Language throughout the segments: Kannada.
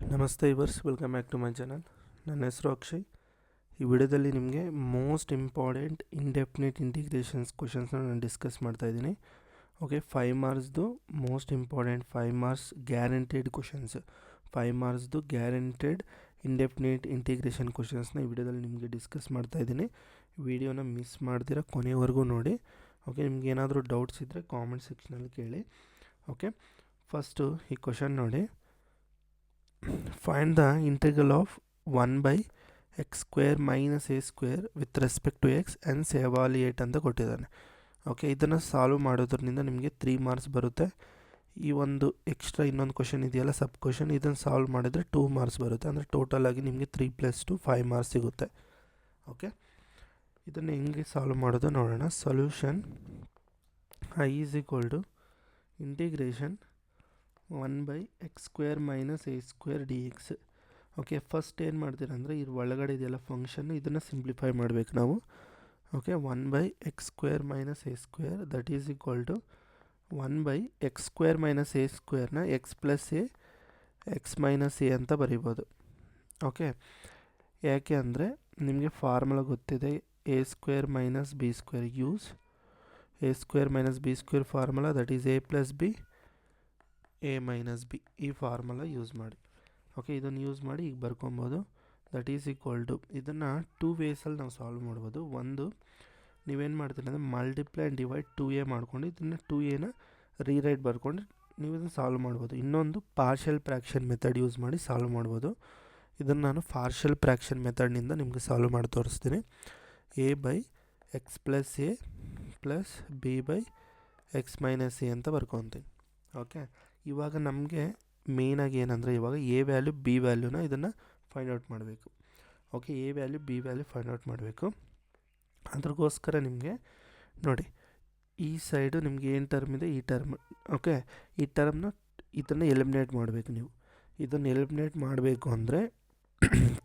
ನಮಸ್ತೆ viewers, welcome back to my channel. ನನ್ನ ಹೆಸರು ಅಕ್ಷಯ್. ಈ ವಿಡಿಯೋದಲ್ಲಿ ನಿಮಗೆ ಮೋಸ್ಟ್ ಇಂಪಾರ್ಟೆಂಟ್ ಇಂಡೆಫಿನಿಟ್ ಇಂಟಿಗ್ರೇಷನ್ಸ್ ಕ್ವಶನ್ಸ್ನ ನಾನು ಡಿಸ್ಕಸ್ ಮಾಡ್ತಾಯಿದ್ದೀನಿ. ಓಕೆ, 5 ಮಾರ್ಕ್ಸ್ದು most important 5 marks guaranteed questions, 5 ಮಾರ್ಕ್ಸ್ದು ಗ್ಯಾರಂಟೆಡ್ ಇಂಡೆಫಿನಿಟ್ ಇಂಟಿಗ್ರೇಷನ್ ಕ್ವಶನ್ಸ್ನ ಈ ವಿಡಿಯೋದಲ್ಲಿ ನಿಮಗೆ ಡಿಸ್ಕಸ್ ಮಾಡ್ತಾಯಿದ್ದೀನಿ. ವಿಡಿಯೋನ ಮಿಸ್ ಮಾಡ್ದಿರ ಕೊನೆವರೆಗೂ ನೋಡಿ. ಓಕೆ, ನಿಮ್ಗೆ ಏನಾದರೂ ಡೌಟ್ಸ್ ಇದ್ದರೆ ಕಾಮೆಂಟ್ ಸೆಕ್ಷನಲ್ಲಿ ಕೇಳಿ. ಓಕೆ, ಫಸ್ಟು ಈ ಕ್ವಶನ್ ನೋಡಿ. Find the integral of 1 by x square minus a square with respect to x and say evaluate ಅಂತ ಕೊಟ್ಟಿದ್ದಾನೆ. ಓಕೆ, ಇದನ್ನು ಸಾಲ್ವ್ ಮಾಡೋದ್ರಿಂದ ನಿಮಗೆ 3 ಮಾರ್ಕ್ಸ್ ಬರುತ್ತೆ. ಈ ಒಂದು ಎಕ್ಸ್ಟ್ರಾ ಇನ್ನೊಂದು ಕ್ವಶನ್ ಇದೆಯಲ್ಲ, ಸಬ್ ಕ್ವಶನ್, ಇದನ್ನು ಸಾಲ್ವ್ ಮಾಡಿದರೆ 2 ಮಾರ್ಕ್ಸ್ ಬರುತ್ತೆ. ಅಂದರೆ ಟೋಟಲ್ ಆಗಿ ನಿಮಗೆ 3 + 2 5 ಮಾರ್ಕ್ಸ್ ಸಿಗುತ್ತೆ. ಓಕೆ, ಇದನ್ನು ಹೆಂಗೆ ಸಾಲ್ವ್ ಮಾಡೋದು ನೋಡೋಣ. Solution I is equal to integration 1 by x square minus a square dx. Okay, first ಏನು ಮಾಡ್ತೀರ ಅಂದರೆ ಇದ್ರ ಒಳಗಡೆ ಇದೆಲ್ಲ ಫಂಕ್ಷನ್, ಇದನ್ನು ಸಿಂಪ್ಲಿಫೈ ಮಾಡಬೇಕು ನಾವು. Okay, 1 by x square minus a square that is equal to 1 by x square minus a ಸ್ಕ್ವೇರ್ನ x plus a x minus a ಅಂತ ಬರೀಬೋದು. ಓಕೆ, ಯಾಕೆ ಅಂದರೆ ನಿಮಗೆ ಫಾರ್ಮುಲಾ ಗೊತ್ತಿದೆ, a square minus b square. Use a square minus b square formula, that is a plus b a minus B. ಈ ಫಾರ್ಮುಲಾ ಯೂಸ್ ಮಾಡಿ. ಓಕೆ, ಇದನ್ನು ಯೂಸ್ ಮಾಡಿ ಈಗ ಬರ್ಕೊಬೋದು. ದಟ್ ಈಸ್ ಈಕ್ವಲ್ ಟು, ಇದನ್ನು 2 ವೇಸಲ್ಲಿ ನಾವು ಸಾಲ್ವ್ ಮಾಡ್ಬೋದು. ಒಂದು, ನೀವೇನು ಮಾಡ್ತೀರಿ ಅಂದರೆ ಮಲ್ಟಿಪ್ಲೈ ಆ್ಯಂಡ್ ಡಿವೈಡ್ 2a ಮಾಡ್ಕೊಂಡು ಇದನ್ನು 2aನ ರೀರೈಟ್ ಬರ್ಕೊಂಡು ನೀವು ಇದನ್ನು ಸಾಲ್ವ್ ಮಾಡ್ಬೋದು. ಇನ್ನೊಂದು ಪಾರ್ಷಲ್ ಫ್ರ್ಯಾಕ್ಷನ್ ಮೆಥಡ್ ಯೂಸ್ ಮಾಡಿ ಸಾಲ್ವ್ ಮಾಡ್ಬೋದು. ಇದನ್ನು ನಾನು ಪಾರ್ಷಲ್ ಫ್ರ್ಯಾಕ್ಷನ್ ಮೆಥಡ್ನಿಂದ ನಿಮಗೆ ಸಾಲ್ವ್ ಮಾಡಿ ತೋರಿಸ್ತೀನಿ. a by x plus a plus B by x minus A ಅಂತ ಬರ್ಕೊತೀನಿ. ಓಕೆ, ಇವಾಗ ನಮಗೆ ಮೇಯ್ನಾಗಿ ಏನಂದರೆ ಇವಾಗ ಎ ವ್ಯಾಲ್ಯೂ ಬಿ ವ್ಯಾಲ್ಯೂನ ಇದನ್ನು ಫೈಂಡ್ ಔಟ್ ಮಾಡಬೇಕು. Okay, A value B value find out ಮಾಡಬೇಕು. ಅದ್ರಗೋಸ್ಕರ ನಿಮಗೆ ನೋಡಿ, ಈ ಸೈಡು ನಿಮಗೆ ಏನು ಟರ್ಮ್ ಇದೆ, ಈ ಟರ್ಮ್. ಓಕೆ, ಈ ಟರ್ಮ್ನ ಇದನ್ನು ಎಲಿಮಿನೇಟ್ ಮಾಡಬೇಕು. ನೀವು ಇದನ್ನು ಎಲಿಮಿನೇಟ್ ಮಾಡಬೇಕು ಅಂದರೆ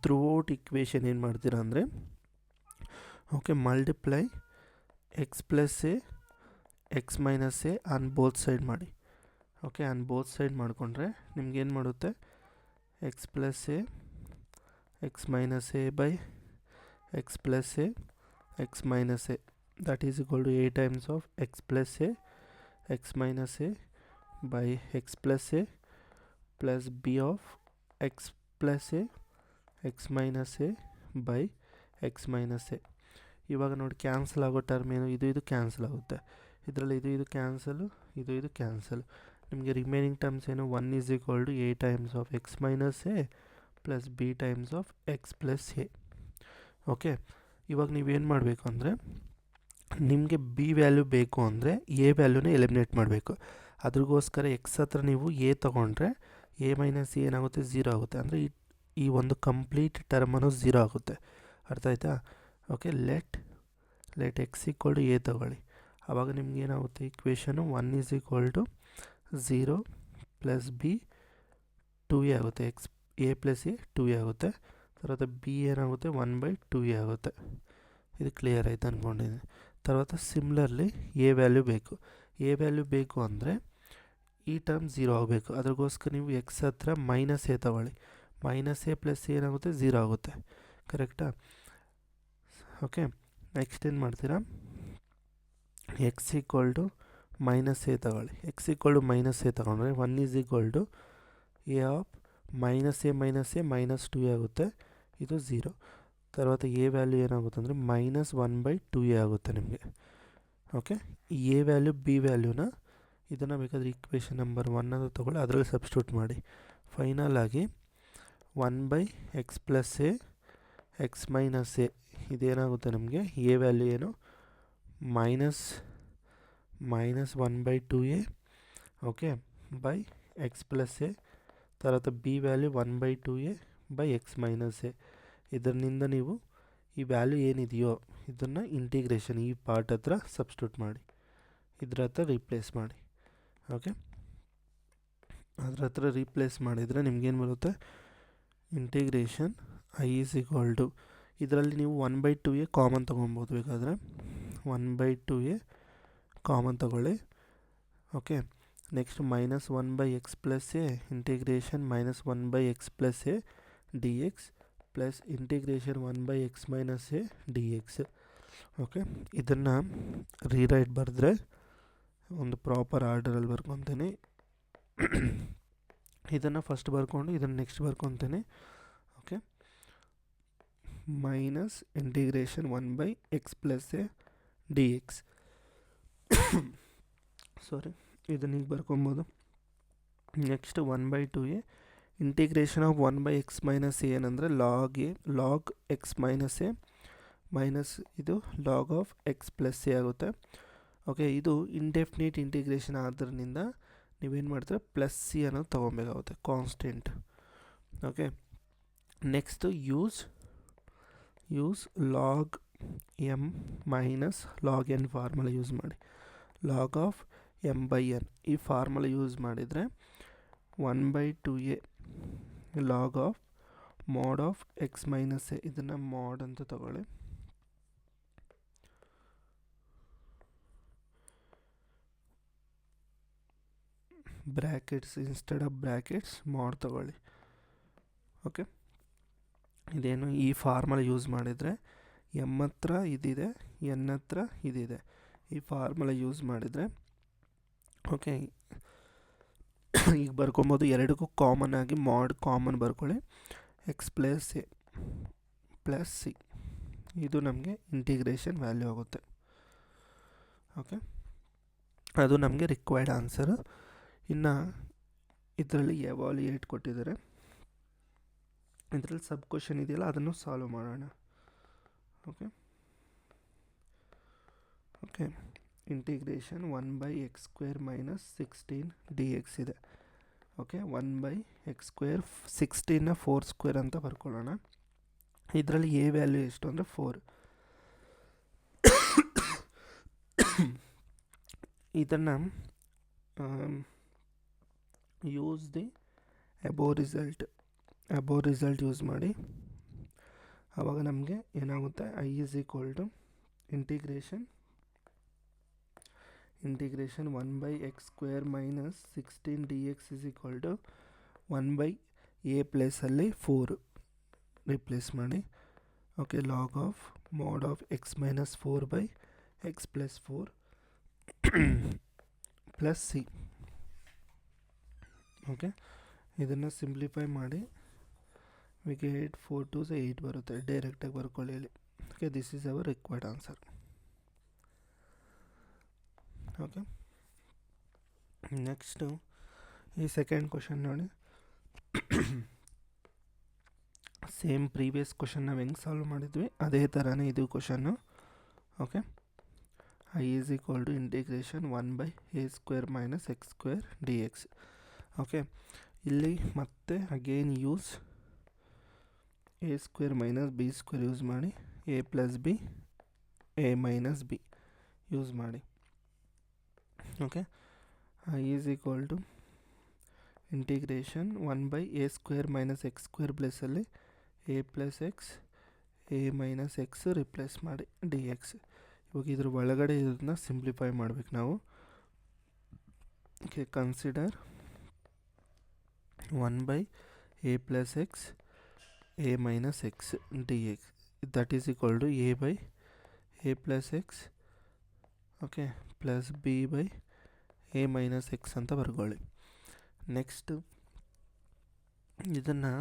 ಥ್ರೂ ಔಟ್ ಇಕ್ವೇಷನ್ ಏನು ಮಾಡ್ತೀರಾ ಅಂದರೆ, okay, multiply x plus a x minus a on both side ಮಾಡಿ. ಓಕೆ, ಆನ್ ಬೋತ್ ಸೈಡ್ ಮಾಡಿಕೊಂಡ್ರೆ ನಿಮ್ಗೇನು ಮಾಡುತ್ತೆ, x plus a x minus a by x plus a x minus a that is equal to a times of x plus a x minus a by x plus a plus b of x plus a x minus a by x minus a. ಇವಾಗ ನೋಡಿ, ಕ್ಯಾನ್ಸಲ್ ಆಗೋ ಟರ್ಮ್ ಏನು, ಇದು ಕ್ಯಾನ್ಸಲ್ ಆಗುತ್ತೆ. ಇದರಲ್ಲಿ ಇದು ಕ್ಯಾನ್ಸಲು, ಇದು ಕ್ಯಾನ್ಸಲ್. ನಿಮಗೆ ರಿಮೈನಿಂಗ್ ಟರ್ಮ್ಸ್ ಏನು, 1 is equal to a times of x minus a plus b times of x plus a. Okay, ಇವಾಗ ನೀವೇನು ಮಾಡಬೇಕು ಅಂದರೆ, ನಿಮಗೆ ಬಿ ವ್ಯಾಲ್ಯೂ ಬೇಕು ಅಂದರೆ ಎ ವ್ಯಾಲ್ಯೂನ ಎಲಿಮಿನೇಟ್ ಮಾಡಬೇಕು. ಅದ್ರಗೋಸ್ಕರ ಎಕ್ಸ್ ಹತ್ರ ನೀವು ಎ ತೊಗೊಂಡ್ರೆ ಎ ಮೈನಸ್ ಎ ಏನಾಗುತ್ತೆ, 0 ಆಗುತ್ತೆ. ಅಂದರೆ ಈ ಒಂದು ಕಂಪ್ಲೀಟ್ ಟರ್ಮ್ ಅನ್ನೋದು 0 ಆಗುತ್ತೆ. ಅರ್ಥ ಆಯ್ತಾ? Okay, let x equal to a ತೊಗೊಳ್ಳಿ. ಆವಾಗ ನಿಮ್ಗೆ ಏನಾಗುತ್ತೆ, equation 1 is equal to 0 plus b 2a ಆಗುತ್ತೆ. X A plus A 2a ಆಗುತ್ತೆ. తర్వాత ಬಿ ಏನಾಗುತ್ತೆ, 1/2a ಆಗುತ್ತೆ. ಇದು ಕ್ಲಿಯರ್ ಆಯ್ತು ಅಂದ್ಕೊಂಡಿದ್ದೀನಿ. తర్వాత ಸಿಮ್ಲರ್ಲಿ ಎ ವ್ಯಾಲ್ಯೂ ಬೇಕು ಅಂದರೆ ಈ ಟರ್ಮ್ 0 ಆಗಬೇಕು. ಅದ್ರಗೋಸ್ಕರ ನೀವು ಎಕ್ಸ್ ಹತ್ರ ಮೈನಸ್ ಎ ತೊಗೊಳ್ಳಿ. ಮೈನಸ್ ಎ ಪ್ಲಸ್ ಏನಾಗುತ್ತೆ, 0 ಆಗುತ್ತೆ. ಕರೆಕ್ಟಾ? ಓಕೆ, ನೆಕ್ಸ್ಟ್ ಏನು ಮಾಡ್ತೀರಾ, x equal to minus a ತಗೊಳ್ಳಿ. X equal to minus a ತೊಗೊಂಡ್ರೆ 1 is equal to a of minus a minus 2a ಆಗುತ್ತೆ. ಇದು 0. తర్వాత ಎ ವ್ಯಾಲ್ಯೂ ಏನಾಗುತ್ತೆ ಅಂದರೆ ಮೈನಸ್ 1/2a ಆಗುತ್ತೆ ನಿಮಗೆ. ಓಕೆ, ಈ ಎ ವ್ಯಾಲ್ಯೂ ಬಿ ವ್ಯಾಲ್ಯೂನ ಇದನ್ನು ಬೇಕಾದರೆ ಇಕ್ವೇಷನ್ ನಂಬರ್ 1 ಅಂತ ತೊಗೊಳ್ಳಿ, ಅದರಲ್ಲಿ ಸಬ್ಸ್ಟಿಟ್ಯೂಟ್ ಮಾಡಿ. ಫೈನಲ್ ಆಗಿ 1 by x plus a x minus a ಇದೇನಾಗುತ್ತೆ ನಮಗೆ, ಎ ವ್ಯಾಲ್ಯೂ ಏನು, minus 1/2a okay by x plus a. తర్వాత b value 1/2a by x minus a. ಇದರಿಂದ ನೀವು ಈ ವ್ಯಾಲ್ಯೂ ಏನಿದೆಯೋ ಇದನ್ನು ಇಂಟಿಗ್ರೇಷನ್ ಈ ಪಾರ್ಟ್ ಹತ್ರ ಸಬ್ಸ್ಟಿಟ್ಯೂಟ್ ಮಾಡಿ, ಇದ್ರ ಹತ್ರ ರೀಪ್ಲೇಸ್ ಮಾಡಿ. ಓಕೆ, ಅದ್ರ ಹತ್ರ ರೀಪ್ಲೇಸ್ ಮಾಡಿದರೆ ನಿಮ್ಗೇನು ಬರುತ್ತೆ, integration I is equal to, ಇದರಲ್ಲಿ ನೀವು 1/2a ಕಾಮನ್ ತೊಗೊಬೋದು. ಬೇಕಾದರೆ 1/2a ಕಾಮನ್ ತಗೊಳ್ಳಿ. Okay, next minus 1/x plus a integration minus 1/x plus a d x plus integration 1/x minus a d x. Okay, ಇದನ್ನು ರೀರೈಟ್ ಬರೆದ್ರೆ ಒಂದು ಪ್ರಾಪರ್ ಆರ್ಡರಲ್ಲಿ ಬರ್ಕೊತೀನಿ. ಇದನ್ನು ಫಸ್ಟ್ ಬರ್ಕೊಂಡು ಇದನ್ನು ನೆಕ್ಸ್ಟ್ ಬರ್ಕೊತೀನಿ. Okay, minus integration 1/x plus a d x. Sorry, ಇದನ್ನ ಈಗ ಬರ್ಕೊಬೋದು. Next 1/2a integration of 1/x minus A ಏನಂದರೆ log x minus a minus ಇದು log of x plus a ಆಗುತ್ತೆ. ಓಕೆ, ಇದು ಇಂಡೆಫಿನಿಟ್ ಇಂಟಿಗ್ರೇಷನ್ ಆದ್ದರಿಂದ ನೀವೇನು ಮಾಡ್ತೀರ, ಪ್ಲಸ್ ಸಿ ಅನ್ನೋದು ತೊಗೊಬೇಕಾಗುತ್ತೆ, constant. Okay, next use log m minus log n formula use ಮಾಡಿ. ಲಾಗ್ ಆಫ್ m/n ಈ ಫಾರ್ಮುಲಾ ಯೂಸ್ ಮಾಡಿದರೆ 1/2a log of mod of x minus a, ಇದನ್ನು ಮಾಡ್ ಅಂತ ತಗೊಳ್ಳಿ. ಬ್ರ್ಯಾಕೆಟ್ಸ್ ಇನ್ಸ್ಟೆಡ್ ಆಫ್ ಬ್ರ್ಯಾಕೆಟ್ಸ್ ಮಾಡ್ ತಗೊಳ್ಳಿ. ಓಕೆ, ಇದೇನು ಈ ಫಾರ್ಮುಲಾ ಯೂಸ್ ಮಾಡಿದರೆ ಎಮ್ ಹತ್ರ ಇದಿದೆ, ಎನ್ ಹತ್ರ ಇದಿದೆ. ಈ ಫಾರ್ಮುಲಾ ಯೂಸ್ ಮಾಡಿದರೆ ಓಕೆ ಈಗ ಬರ್ಕೊಬೋದು. ಎರಡಕ್ಕೂ ಕಾಮನ್ ಆಗಿ ಮಾಡ್ ಕಾಮನ್ ಬರ್ಕೊಳ್ಳಿ. X plus a plus C ಇದು ನಮಗೆ ಇಂಟಿಗ್ರೇಷನ್ ವ್ಯಾಲ್ಯೂ ಆಗುತ್ತೆ. ಓಕೆ, ಅದು ನಮಗೆ ರಿಕ್ವೈರ್ಡ್ ಆನ್ಸರು. ಇನ್ನು ಇದರಲ್ಲಿ ಎವಾಲ್ಯೂಯೇಟ್ ಕೊಟ್ಟಿದ್ದಾರೆ, ಇದರಲ್ಲಿ ಸಬ್ ಕ್ವಶನ್ ಇದೆಯಲ್ಲ ಅದನ್ನು ಸಾಲ್ವ್ ಮಾಡೋಣ. Okay, integration 1/x² minus 16 d X ಇದೆ. ಓಕೆ, 1/x², 16ನ 4² ಅಂತ ಬರ್ಕೊಳ್ಳೋಣ. ಇದರಲ್ಲಿ ಎ ವ್ಯಾಲ್ಯೂ ಎಷ್ಟು ಅಂದರೆ 4. ಇದನ್ನು use the above result use ಮಾಡಿ. ಆವಾಗ ನಮಗೆ ಏನಾಗುತ್ತೆ, I is equal to integration 1/x² minus 16 d x is equal to 1/a ಪ್ಲೇಸಲ್ಲಿ 4 ರಿಪ್ಲೇಸ್ ಮಾಡಿ. Okay, log of mod of x minus 4/x plus 4 plus c. Okay, ಇದನ್ನು ಸಿಂಪ್ಲಿಫೈ ಮಾಡಿ ವಿ ಗೆಟ್ 4 2s 8 ಬರುತ್ತೆ. ಡೈರೆಕ್ಟಾಗಿ ಬರ್ಕೊಳ್ಳಿ ಇಲ್ಲಿ. Okay, this is our required answer. Okay, next ಈ ಸೆಕೆಂಡ್ ಕ್ವಶನ್ ನೋಡಿ. ಸೇಮ್ ಪ್ರೀವಿಯಸ್ ಕ್ವಶನ್ ನಾವು ಹೆಂಗೆ ಸಾಲ್ವ್ ಮಾಡಿದ್ವಿ ಅದೇ ಥರನೇ ಇದು question. Okay, I is equal to integration 1/a² minus x² d x. Okay, ಇಲ್ಲಿ ಮತ್ತೆ again use a² minus b² use ಮಾಡಿ, a plus b a minus b use ಮಾಡಿ. Okay, I is equal to integration 1/a² minus x² ಪ್ಲೇಸಲ್ಲಿ a plus x a minus x replace ಮಾಡಿ ಡಿ ಎಕ್ಸ್. ಇವಾಗ ಇದ್ರ ಒಳಗಡೆ ಇದನ್ನ ಸಿಂಪ್ಲಿಫೈ ಮಾಡಬೇಕು ನಾವು. Okay, consider 1/a plus x a minus x d x that is equal to a plus x okay plus b/a minus x ಅಂತ ಬರ್ಕೊಳ್ಳಿ. ನೆಕ್ಸ್ಟ್ ಇದನ್ನು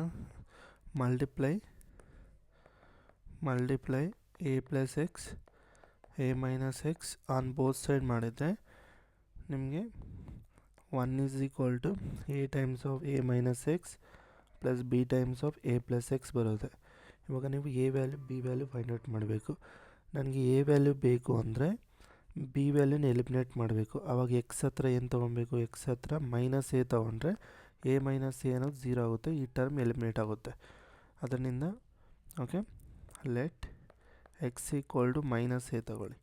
multiply a plus x a minus x on both side ಮಾಡಿದರೆ ನಿಮಗೆ 1 is equal to a times of a minus x plus b times of a plus x ಬರುತ್ತೆ. ಇವಾಗ ನೀವು a value b value find out ಮಾಡಬೇಕು. ನನಗೆ a ವ್ಯಾಲ್ಯೂ ಬೇಕು ಅಂದರೆ b ವ್ಯಾಲ್ಯೂನ ಎಲಿಮಿನೇಟ್ ಮಾಡಬೇಕು. ಆವಾಗ ಎಕ್ಸ್ ಹತ್ರ ಏನು ತೊಗೊಬೇಕು, ಎಕ್ಸ್ ಹತ್ರ ಮೈನಸ್ a ತೊಗೊಂಡ್ರೆ a ಮೈನಸ್ a ಅನ್ನೋದು 0 ಆಗುತ್ತೆ, ಈ ಟರ್ಮ್ ಎಲಿಮಿನೇಟ್ ಆಗುತ್ತೆ. ಅದರಿಂದ okay let x equal to minus a ತಗೊಳ್ಳಿ.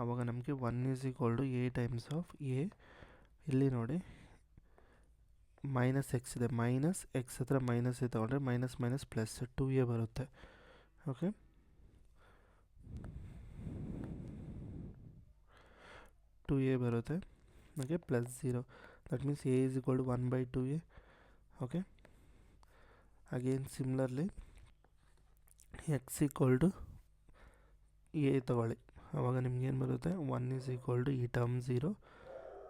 ಆವಾಗ ನಮಗೆ 1 is equal to a times of a, ಇಲ್ಲಿ ನೋಡಿ ಮೈನಸ್ ಎಕ್ಸ್ ಇದೆ, ಮೈನಸ್ ಎಕ್ಸ್ ಹತ್ರ ಮೈನಸ್ a ತೊಗೊಂಡ್ರೆ ಮೈನಸ್ ಮೈನಸ್ ಪ್ಲಸ್ 2a ಬರುತ್ತೆ. ಓಕೆ, 2a ಬರುತ್ತೆ. Okay, plus 0. That means a is equal to 1/2a. Okay, again similarly x equal to A ತಗೊಳ್ಳಿ. ಆವಾಗ ನಿಮ್ಗೇನು ಬರುತ್ತೆ, 1 ಈಸ್ ಈಕ್ವಲ್ ಟು ಈ ಟರ್ಮ್ 0,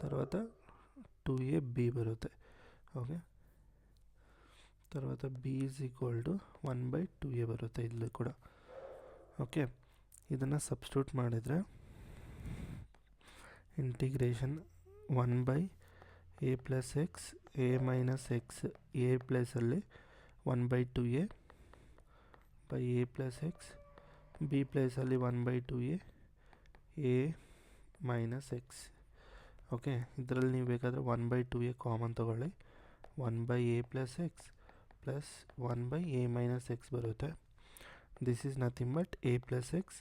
తర్వాత 2ab ಬರುತ್ತೆ. ಓಕೆ, తర్వాత b is equal to 1/2a ಬರುತ್ತೆ ಇಲ್ಲಿ ಕೂಡ. ಓಕೆ, ಇದನ್ನು ಸಬ್ಸ್ಟಿಟ್ಯೂಟ್ ಮಾಡಿದರೆ integration 1/a plus x a minus x a ಪ್ಲಸಲ್ಲಿ 1/2a by a plus x, b ಪ್ಲೇಸಲ್ಲಿ 1/2a A minus x. Okay, ಇದರಲ್ಲಿ ನೀವು ಬೇಕಾದರೆ 1/2a ಕಾಮನ್ ತೊಗೊಳ್ಳಿ. 1/a plus x plus 1/a minus x ಬರುತ್ತೆ. This is nothing but a plus x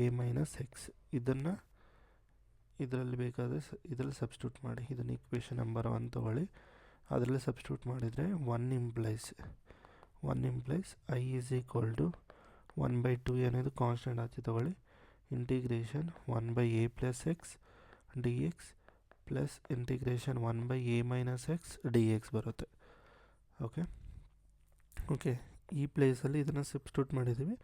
a minus x. ಇದನ್ನು ಇದರಲ್ಲಿ ಬೇಕಾದರೆ ಇದರಲ್ಲಿ ಸಬ್ಸ್ಟಿಟ್ಯೂಟ್ ಮಾಡಿ. ಇದನ್ನು ಈಕ್ವೇಷನ್ ನಂಬರ್ 1 ತೊಗೊಳ್ಳಿ. ಅದರಲ್ಲಿ ಸಬ್ಸ್ಟಿಟ್ಯೂಟ್ ಮಾಡಿದರೆ 1 implies I is equal to 1/2 అనేది ಕಾನ್ಸ್ಟೆಂಟ್ ಆಚೆ ತೊಗೊಳ್ಳಿ. Integration 1/a plus x d x plus integration 1/a minus x d x ಬರುತ್ತೆ. ಓಕೆ, ಈ ಪ್ಲೇಸಲ್ಲಿ ಇದನ್ನು ಸಬ್ಸ್ಟಿಟ್ಯೂಟ್ ಮಾಡಿದ್ದೀವಿ.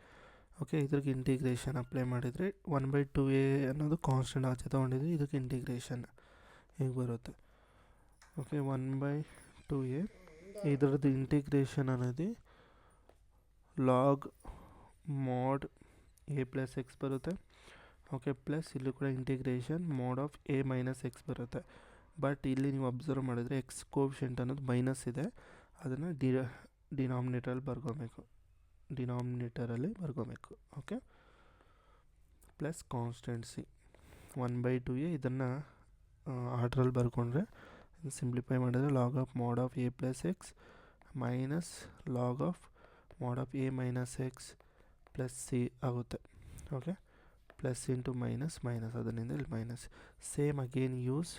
ಓಕೆ, ಇದ್ರಿಗೆ ಇಂಟಿಗ್ರೇಷನ್ ಅಪ್ಲೈ ಮಾಡಿದರೆ 1/2a ಅನ್ನೋದು ಕಾನ್ಸ್ಟೆಂಟ್ ಆಚೆ ತೊಗೊಂಡಿದ್ವಿ. ಇದಕ್ಕೆ ಇಂಟಿಗ್ರೇಷನ್ ಹೀಗೆ ಬರುತ್ತೆ. ಓಕೆ, 1/2a ಇದರದ್ದು ಇಂಟಿಗ್ರೇಷನ್ ಅನ್ನೋದು log mod a plus x ಬರುತ್ತೆ. ಓಕೆ, ಪ್ಲಸ್ ಇಲ್ಲಿ ಕೂಡ integration mod of a minus x ಬರುತ್ತೆ. ಬಟ್ ಇಲ್ಲಿ ನೀವು ಅಬ್ಸರ್ವ್ ಮಾಡಿದರೆ ಎಕ್ಸ್ ಕೋಫಿಷಿಯಂಟ್ ಅನ್ನೋದು ಮೈನಸ್ ಇದೆ. ಅದನ್ನು ಡಿನಾಮಿನೇಟರಲ್ಲಿ ಬರ್ಕೋಬೇಕು. Okay, plus constant c 1/2a ಇದನ್ನು ಆರ್ಡ್ರಲ್ಲಿ ಬರ್ಕೊಂಡ್ರೆ ಸಿಂಪ್ಲಿಫೈ ಮಾಡಿದರೆ log of mod of a plus x minus log of mod of a minus x plus c ಆಗುತ್ತೆ. ಓಕೆ, ಪ್ಲಸ್ ಇಂಟು ಮೈನಸ್ ಅದರಿಂದ ಇಲ್ಲಿ minus. Same again use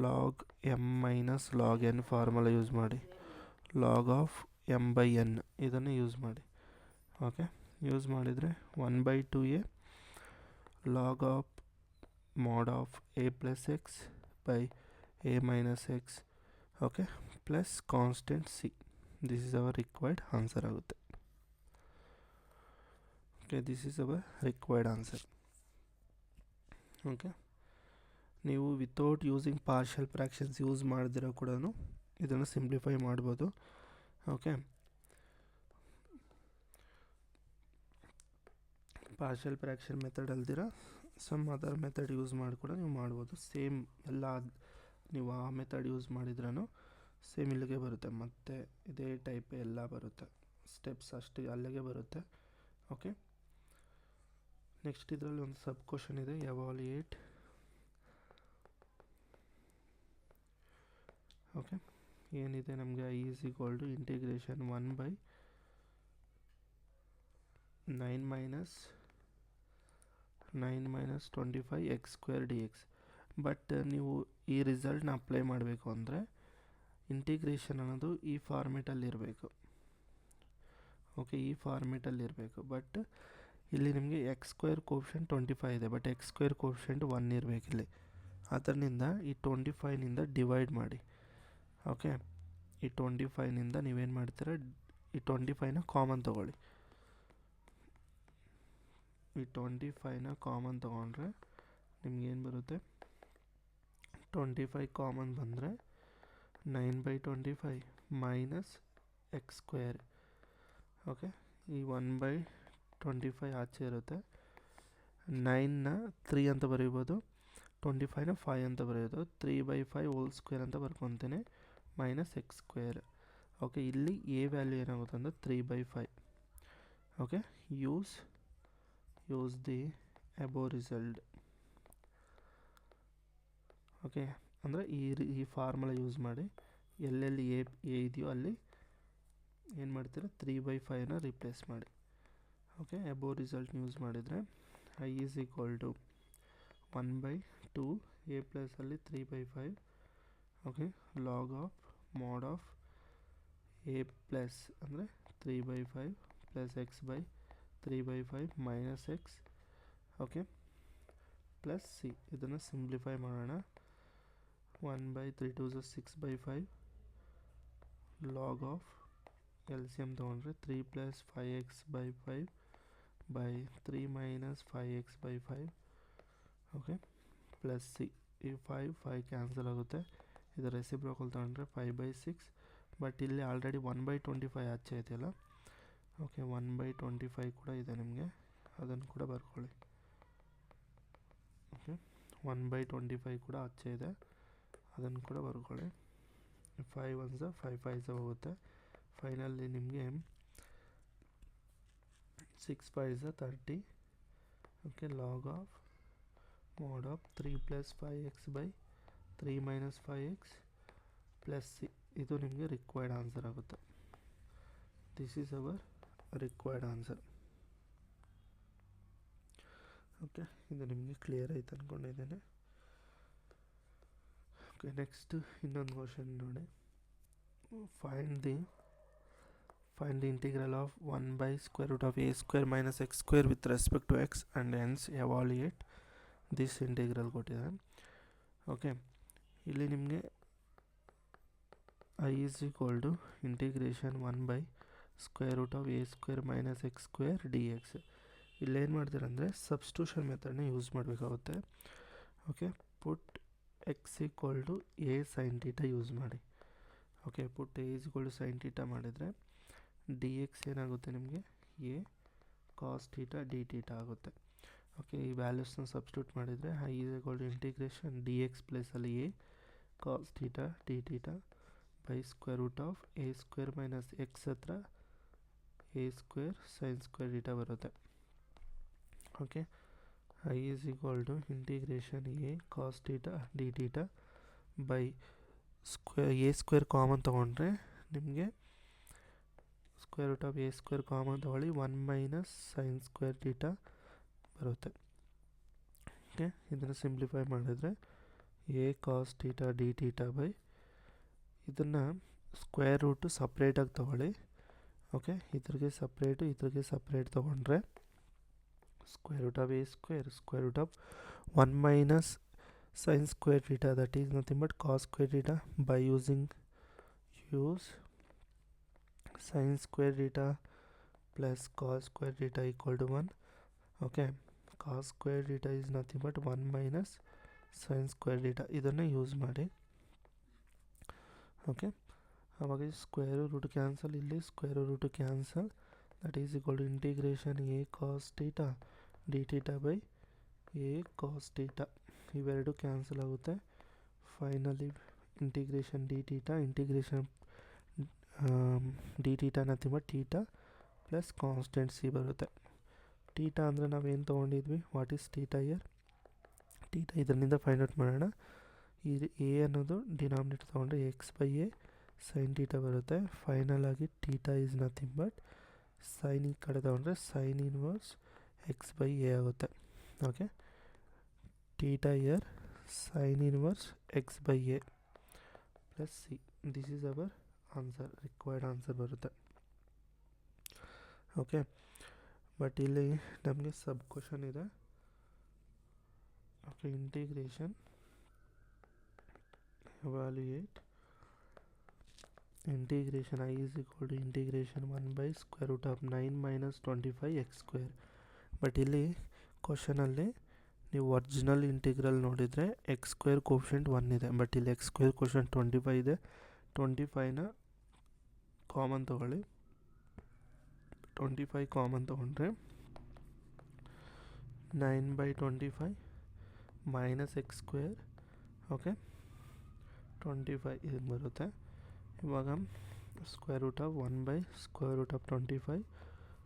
log m minus log n formula use ಮಾಡಿ. ಲಾಗ್ ಆಫ್ m/n ಇದನ್ನು ಯೂಸ್ ಮಾಡಿ. ಓಕೆ, ಯೂಸ್ ಮಾಡಿದರೆ 1/2a log of mod of a plus x by a minus x. Okay, plus constant c. This is our required answer ಆಗುತ್ತೆ. Okay, this is our required answer. Okay, ನೀವು without using partial fractions use ಮಾಡಿದಿರೋ ಕೂಡ ಇದನ್ನು ಸಿಂಪ್ಲಿಫೈ ಮಾಡ್ಬೋದು. ಓಕೆ, ಪಾರ್ಷಿಯಲ್ ಫ್ರ್ಯಾಕ್ಷನ್ ಮೆಥಡ್ ಅಲ್ದಿರ ಸಮ್ ಅದರ್ ಮೆಥಡ್ ಯೂಸ್ ಮಾಡಿ ಕೂಡ ನೀವು ಮಾಡ್ಬೋದು. ಸೇಮ್ ಎಲ್ಲ ನೀವು ಆ ಮೆಥಡ್ ಯೂಸ್ ಮಾಡಿದ್ರೂ ಸೇಮ್ ಇಲ್ಲಿಗೆ ಬರುತ್ತೆ. ಮತ್ತು ಇದೇ ಟೈಪ್ ಎಲ್ಲ ಬರುತ್ತೆ, ಸ್ಟೆಪ್ಸ್ ಅಷ್ಟು ಅಲ್ಲಿಗೆ ಬರುತ್ತೆ. ಓಕೆ, ನೆಕ್ಸ್ಟ್ ಇದರಲ್ಲಿ ಒಂದು ಸಬ್ ಕ್ವಶನ್ ಇದೆ, ಎವಾಲ್ಯೂಯೇಟ್. ಓಕೆ, ಏನಿದೆ ನಮಗೆ I is equal to integration 1/9 minus 25 x square d x. But ನೀವು ಈ ರಿಸಲ್ಟ್ನ ಅಪ್ಲೈ ಮಾಡಬೇಕು ಅಂದರೆ ಇಂಟಿಗ್ರೇಷನ್ ಅನ್ನೋದು ಈ ಫಾರ್ಮೇಟಲ್ಲಿರಬೇಕು. ಓಕೆ, ಈ ಫಾರ್ಮೇಟಲ್ಲಿರಬೇಕು. ಬಟ್ ಇಲ್ಲಿ ನಿಮಗೆ ಎಕ್ಸ್ ಸ್ಕ್ವೇರ್ ಕೋಫಿಷಿಯಂಟ್ 25 ಇದೆ, ಬಟ್ ಎಕ್ಸ್ ಸ್ಕ್ವೇರ್ ಕೋಫಿಷಿಯಂಟ್ 1 ಇರಬೇಕು ಇಲ್ಲಿ. ಅದರಿಂದ ಈ 25ನಿಂದ ಡಿವೈಡ್ ಮಾಡಿ. ಓಕೆ, ಈ 25ನಿಂದ ನೀವೇನು ಮಾಡ್ತೀರ, ಈ 25ನ ಕಾಮನ್ ತೊಗೊಳ್ಳಿ. ಈ 25ನ ಕಾಮನ್ ತೊಗೊಂಡ್ರೆ ನಿಮ್ಗೇನು ಬರುತ್ತೆ, 25 ಕಾಮನ್ ಬಂದರೆ 9/25 ಮೈನಸ್ ಎಕ್ಸ್ ಸ್ಕ್ವೇರ್. ಓಕೆ, ಈ 1/25 ಆಚೆ ಇರುತ್ತೆ. 9ನ 3 ಅಂತ ಬರೀಬೋದು, 25ನ 5 ಅಂತ ಬರೆಯೋದು. 3/5 ಹೋಲ್ ಸ್ಕ್ವೇರ್ ಅಂತ ಬರ್ಕೊತೀನಿ, ಮೈನಸ್ ಎಕ್ಸ್ ಸ್ಕ್ವೇರ್. ಓಕೆ, ಇಲ್ಲಿ ಎ ವ್ಯಾಲ್ಯೂ ಏನಾಗುತ್ತೆ ಅಂದರೆ 3/5. Okay, use the above result. Okay, ಅಂದರೆ ಈ ಫಾರ್ಮುಲಾ ಯೂಸ್ ಮಾಡಿ ಎಲ್ಲೆಲ್ಲಿ ಎ ಇದೆಯೋ ಅಲ್ಲಿ ಏನು ಮಾಡ್ತೀರಾ, 3/5ನ ರಿಪ್ಲೇಸ್ ಮಾಡಿ. ಓಕೆ, ಅಬೋ ರಿಸಲ್ಟ್ ಯೂಸ್ ಮಾಡಿದರೆ I is equal to 1/2 a ಪ್ಲಸಲ್ಲಿ 3/5. Okay, log of mod of a plus ಅಂದರೆ 3/5 plus x by 3/5 minus x. Okay, plus c. ಇದನ್ನು ಸಿಂಪ್ಲಿಫೈ ಮಾಡೋಣ. 1/3 2 is 6/5 log of LCM ತೊಗೊಂಡ್ರೆ 3 plus 5x/5 by 3 minus 5x/5 okay plus C. ಈ 5 ಕ್ಯಾನ್ಸಲ್ ಆಗುತ್ತೆ. ಇದು ರೆಸಿಪ್ರೋಕಲ್ ತೊಗೊಂಡ್ರೆ 5/6. ಬಟ್ ಇಲ್ಲಿ ಆಲ್ರೆಡಿ 1/25 ಆಚೆ ಇದೆಯಲ್ಲ, ಓಕೆ 1/25 ಕೂಡ ಇದೆ ನಿಮಗೆ, ಅದನ್ನು ಕೂಡ ಬರ್ಕೊಳ್ಳಿ. ಓಕೆ 1/25 ಕೂಡ ಆಚೆ ಇದೆ, ಅದನ್ನು ಕೂಡ ಬರ್ಕೊಳ್ಳಿ. 5 1s 5 5s ಹೋಗುತ್ತೆ. ಫೈನಲಿ ನಿಮಗೆ 6 5s 30. Okay log of mod of 3 plus 5x/3 minus 5x plus c. ಇದು ನಿಮಗೆ ರಿಕ್ವೈರ್ಡ್ ಆನ್ಸರ್ ಆಗುತ್ತೆ. This is our required answer. Okay ಇದು ನಿಮಗೆ ಕ್ಲಿಯರ್ ಆಯ್ತು ಅಂದ್ಕೊಂಡಿದ್ದೇನೆ. ಓಕೆ ನೆಕ್ಸ್ಟ್ ಇನ್ನೊಂದು ಕ್ವಶನ್ ನೋಡಿ. Find the integral of 1/√a² minus x² with respect to x and hence evaluate this integral ಕೊಟ್ಟಿದೆ. ಓಕೆ ಇಲ್ಲಿ ನಿಮಗೆ I is equal to integration 1/√a² minus x² dx. ಇಲ್ಲೇನು ಮಾಡ್ತೀರಂದರೆ ಸಬ್ಸ್ಟಿಟ್ಯೂಷನ್ ಮೆಥಡ್ನ ಯೂಸ್ ಮಾಡಬೇಕಾಗುತ್ತೆ. Okay put x equal to a sin θ use ಮಾಡಿ. Okay put a is equal to sin θ ಮಾಡಿದರೆ dx ಏನಾಗುತ್ತೆ ನಿಮಗೆ a cos θ dθ ಆಗುತ್ತೆ. ಓಕೆ ಈ ವ್ಯಾಲ್ಯೂಸ್ನ ಸಬ್ಸ್ಟಿಟ್ಯೂಟ್ ಮಾಡಿದರೆ I is equal to integration dx ಪ್ಲೇಸಲ್ಲಿ a cos θ dθ by square root of a² minus x ಹತ್ರ a² sin square θ ಬರುತ್ತೆ. Okay I is equal to integration a cos θ dθ by a² common ತೊಗೊಂಡ್ರೆ ನಿಮಗೆ square root of a² common ತೊಗೊಳ್ಳಿ 1 minus sin square θ ಬರುತ್ತೆ. ಓಕೆ ಇದನ್ನು ಸಿಂಪ್ಲಿಫೈ ಮಾಡಿದರೆ a cos θ dθ ಬೈ ಇದನ್ನು ಸ್ಕ್ವೇರ್ ರೂಟು ಸಪ್ರೇಟಾಗಿ ತೊಗೊಳ್ಳಿ. ಓಕೆ ಇದ್ರಿಗೆ ಸಪ್ರೇಟ್ ತೊಗೊಂಡ್ರೆ square root of a² square root of 1 minus sin square θ that is nothing but cos square θ by use sin square θ plus cos square θ equal to 1. okay cos square θ is nothing but 1 minus sin square θ ಇದನ್ನು ಯೂಸ್ ಮಾಡಿ. ಓಕೆ ಆವಾಗ ಸ್ಕ್ವೇರ್ ರೂಟ್ ಕ್ಯಾನ್ಸಲ್, ಇಲ್ಲಿ square root cancel, that is equal to integration a cos θ dθ by a cos θ ಇವೆರಡು ಕ್ಯಾನ್ಸಲ್ ಆಗುತ್ತೆ. Finally integration dθ nothing but θ plus constant c ಬರುತ್ತೆ. θ ಅಂದರೆ ನಾವೇನು ತೊಗೊಂಡಿದ್ವಿ, ವಾಟ್ ಈಸ್ θ ಇಯರ್, θ ಇದರಿಂದ ಫೈಂಡ್ ಔಟ್ ಮಾಡೋಣ. ಇದು a ಅನ್ನೋದು ಡಿನಾಮಿನೇಟರ್ ತೊಗೊಂಡ್ರೆ x/a sin θ ಬರುತ್ತೆ. ಫೈನಲ್ ಆಗಿ θ ಈಸ್ ನಥಿಂಗ್ ಬಟ್ ಸೈನ್ ಈ ಕಡೆ ತೊಗೊಂಡ್ರೆ ಸೈನ್ ಇನ್ವರ್ಸ್ x/a ಆಗುತ್ತೆ. ಓಕೆ θ ಇಯರ್ sine inverse x/a plus c. This is our answer, required answer ಬರುತ್ತೆ. ಓಕೆ ಬಟ್ ಇಲ್ಲಿ ನಮಗೆ ಸಬ್ ಕ್ವಶನ್ ಇದೆ. Okay integration evaluate integration I is equal to integration 1/√9 minus 25x². But ಇಲ್ಲಿ ಕ್ವಶನಲ್ಲಿ ನೀವು ಒರಿಜಿನಲ್ ಇಂಟಿಗ್ರಲ್ ನೋಡಿದರೆ x² ಕೋಫಿಷಿಯಂಟ್ 1 ಇದೆ, ಬಟ್ ಇಲ್ಲಿ x² ಕೋಫಿಷಿಯಂಟ್ 25 ಇದೆ. 25ನ ಕಾಮನ್ ತೊಗೊಳ್ಳಿ. 25 ಕಾಮನ್ ತೊಗೊಂಡ್ರೆ 9/25 ಮೈನಸ್ x². ಓಕೆ 25 ಇದು ಬರುತ್ತೆ. ಇವಾಗ square root of 1/√25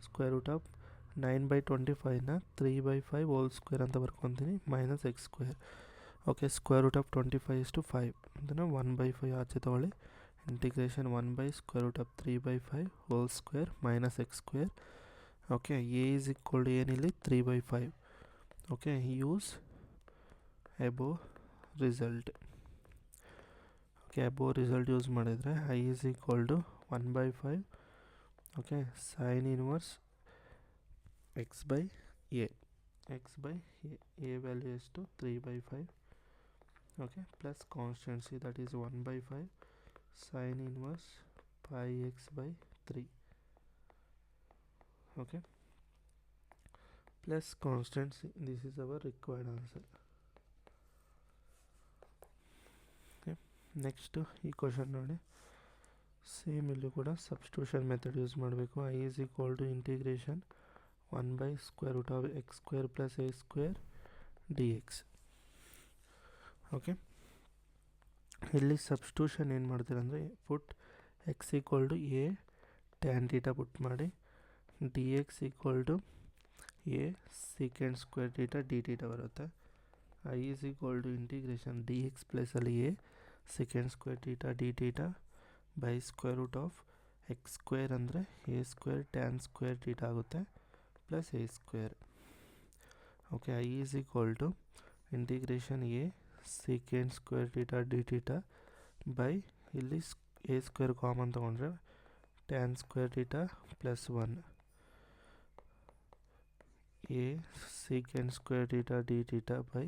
square root of 9/25ನ 3/5 ಹೋಲ್ ಸ್ಕ್ವೇರ್ ಅಂತ ಬರ್ಕೊತೀನಿ minus x². Okay square root of 25 ಇಷ್ಟು 5, ಅದನ್ನು 1/5 ಆಚೆ ತೊಗೊಳ್ಳಿ. Integration 1/√3/5 whole square minus x². Okay a is equal to ಏನಿಲ್ಲಿ 3/5. Okay use above result. Okay above result use ಮಾಡಿದರೆ I is equal to 1/5. Okay sine inverse x/a value ಎಷ್ಟು 3/5. okay, plus constant c, that is 1 by 5 sin inverse pi x by 3, okay, plus constant c. This is our required answer. Okay, next ಈ ಕ್ವಶನ್ ನೋಡಿ, ಸೇಮ್ ಇಲ್ಲೂ ಕೂಡ ಸಬ್ಸ್ಟಿಟ್ಯೂಷನ್ ಮೆಥಡ್ ಯೂಸ್ ಮಾಡಬೇಕು. I is equal to integration 1 by square root of x square plus a square dx. Okay, ಇಲ್ಲಿ ಸಬ್ಸ್ಟಿಟ್ಯೂಷನ್ ಏನು ಮಾಡ್ತೀರ ಅಂದರೆ, put x equal to a tan theta put ಮಾಡಿ, d x equal to a secant square theta d theta ಬರುತ್ತೆ. I is equal to integration d x ಪ್ಲಸಲ್ಲಿ a secant square theta d theta by square root of x square ಅಂದರೆ a square tan square theta ಆಗುತ್ತೆ plus a square. Okay, I is equal to integration a secant square theta d theta by, ಇಲ್ಲಿ ಎ ಸ್ಕ್ವೇರ್ ಕಾಮನ್ ತೊಗೊಂಡ್ರೆ tan square theta plus 1 a secant square theta d theta by,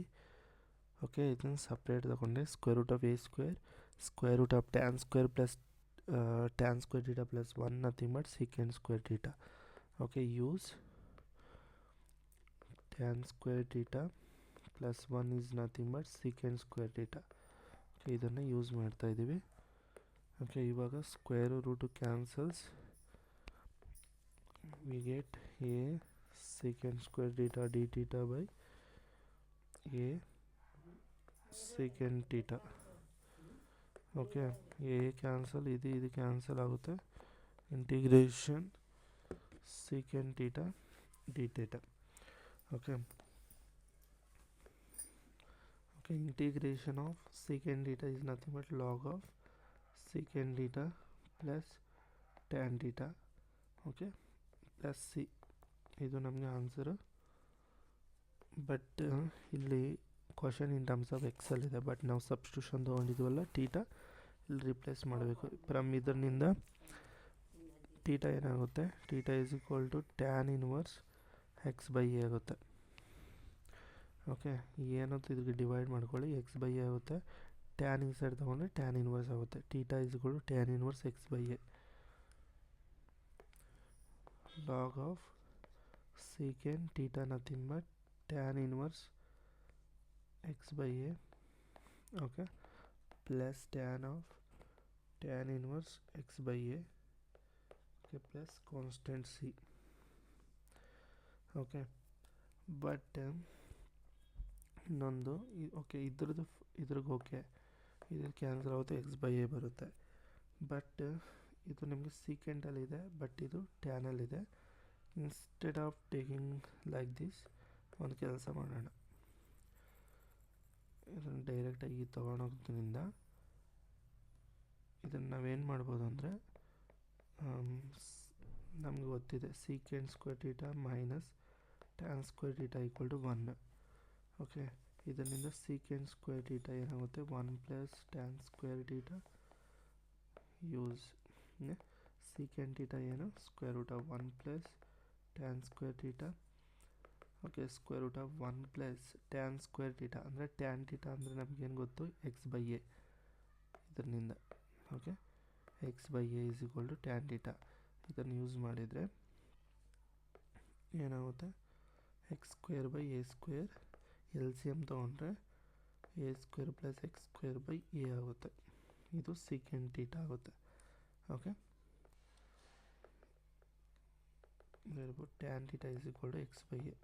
okay, ಇದನ್ನು ಸಪ್ರೇಟ್ ತಗೊಂಡೆ square root of a square root of tan square plus tan square theta plus 1 nothing but secant square theta. Okay, use tan square theta plus 1 is nothing but secant square theta. Okay, ಇದನ್ನು ಯೂಸ್ ಮಾಡ್ತಾ ಇದ್ದೀವಿ. ಓಕೆ, ಇವಾಗ square root cancels, we get A secant square theta d theta by A secant theta. Okay, A cancel, ಇದು ಕ್ಯಾನ್ಸಲ್ ಆಗುತ್ತೆ, integration secant theta d theta. Okay, okay, integration of secant theta is nothing but log of secant theta plus tan theta, okay, plus c. ಇದು ನಮಗೆ ಆನ್ಸರು. ಬಟ್ ಇಲ್ಲಿ ಕ್ವಶನ್ ಇನ್ ಟರ್ಮ್ಸ್ ಆಫ್ ಎಕ್ಸಲ್ಲಿದೆ, ಬಟ್ ನಾವು ಸಬ್ಸ್ಟಿಟ್ಯೂಷನ್ ತೊಗೊಂಡಿದ್ವಲ್ಲ ಟೀಟಾ, ಇಲ್ಲಿ ರಿಪ್ಲೇಸ್ ಮಾಡಬೇಕು. ಫ್ರಮ್ ಇದರಿಂದ ಟೀಟಾ ಏನಾಗುತ್ತೆ, theta is equal to tan inverse x by a ಆಗುತ್ತೆ. ಓಕೆ, ಏನಂತ ಇದಕ್ಕೆ ಡಿವೈಡ್ ಮಾಡ್ಕೊಳ್ಳಿ, ಎಕ್ಸ್ ಬೈ ಎ ಆಗುತ್ತೆ, ಟ್ಯಾನ್ ಈ ಸೈಡ್ ತೊಗೊಂಡ್ರೆ ಟ್ಯಾನ್ ಇನ್ವರ್ಸ್ ಆಗುತ್ತೆ. Theta is equal to tan inverse x by a log of secant theta nothing but tan inverse x by a, okay, plus tan of tan inverse x by a, okay, plus constant C. Okay, but ಇನ್ನೊಂದು, ಓಕೆ, ಇದ್ರಿಗೆ ಓಕೆ, ಇದು ಕ್ಯಾನ್ಸಲ್ ಆಗುತ್ತೆ, ಎಕ್ಸ್ ಬೈ ಎ ಬರುತ್ತೆ. ಬಟ್ ಇದು ನಿಮಗೆ ಸೀಕೆಂಟಲ್ಲಿದೆ, ಬಟ್ ಇದು ಟ್ಯಾನಲ್ಲಿದೆ. Instead of taking like this, ಒಂದು ಕೆಲಸ ಮಾಡೋಣ, ಇದನ್ನು ಡೈರೆಕ್ಟಾಗಿ ತೊಗೊಂಡೋಗೋದ್ರಿಂದ ಇದನ್ನು ನಾವೇನು ಮಾಡ್ಬೋದು ಅಂದರೆ, ನಮಗೆ ಗೊತ್ತಿದೆ secant square theta minus tan square theta equal to 1. Okay, ಇದರಿಂದ ಸೀಕೆಂಡ್ ಸ್ಕ್ವೇರ್ ಟೀಟಾ ಏನಾಗುತ್ತೆ, 1 plus tan square theta use secant theta ಏನು, square root of 1 plus tan square theta, okay, square root of 1 plus tan square theta ಅಂದರೆ ಟ್ಯಾನ್ ಟೀಟಾ ಅಂದರೆ ನಮಗೇನು ಗೊತ್ತು, ಎಕ್ಸ್ ಬೈ ಎ. ಇದರಿಂದ okay, x by a is equal to tan theta. ಇದನ್ನು ಯೂಸ್ ಮಾಡಿದರೆ ಏನಾಗುತ್ತೆ, X square by a square, L C M ತೊಗೊಂಡ್ರೆ a square plus x square by a ಆಗುತ್ತೆ. ಇದು ಸೀಕೆಂಡ್ ಟೀಟಾ ಆಗುತ್ತೆ. Okay, tan theta is equal to x by a.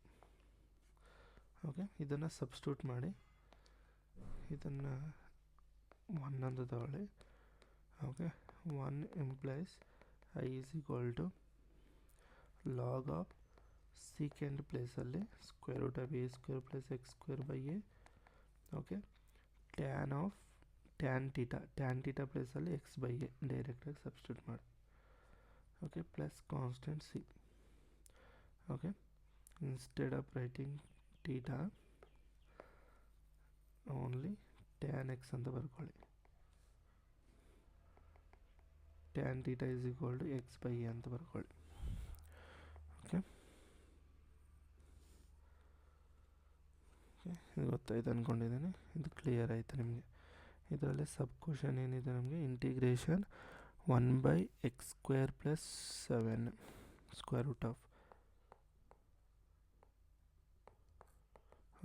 Okay, ಇದನ್ನು ಸಬ್ಸ್ಟಿಟ್ಯೂಟ್ ಮಾಡಿ, ಇದನ್ನು 1 ಅಂತ ತಗೊಳ್ಳಿ. Okay, 1 implies I is equal to log of secant ಪ್ಲೇಸಲ್ಲಿ square root of a square plus x square by a, okay, tan of tan theta ಪ್ಲೇಸಲ್ಲಿ ಎಕ್ಸ್ ಬೈ ಎ ಡೈರೆಕ್ಟಾಗಿ ಸಬ್ಸ್ಟಿಟ್ಯೂಟ್ ಮಾಡಿ, okay, plus constant C. Okay, instead of writing theta only tan x ಅಂತ ಬರ್ಕೊಳ್ಳಿ. Tan theta is equal to x by a ಅಂತ ಬರ್ಕೊಳ್ಳಿ. ಓಕೆ, ಗೊತ್ತಾಯ್ತು ಅಂದ್ಕೊಂಡಿದ್ದೀನಿ. ಇದು ಕ್ಲಿಯರ್ ಆಯಿತು ನಿಮಗೆ. ಇದರಲ್ಲಿ ಸಬ್ ಕ್ವಶನ್ ಏನಿದೆ ನಮಗೆ, integration 1/x² + 7 square root of,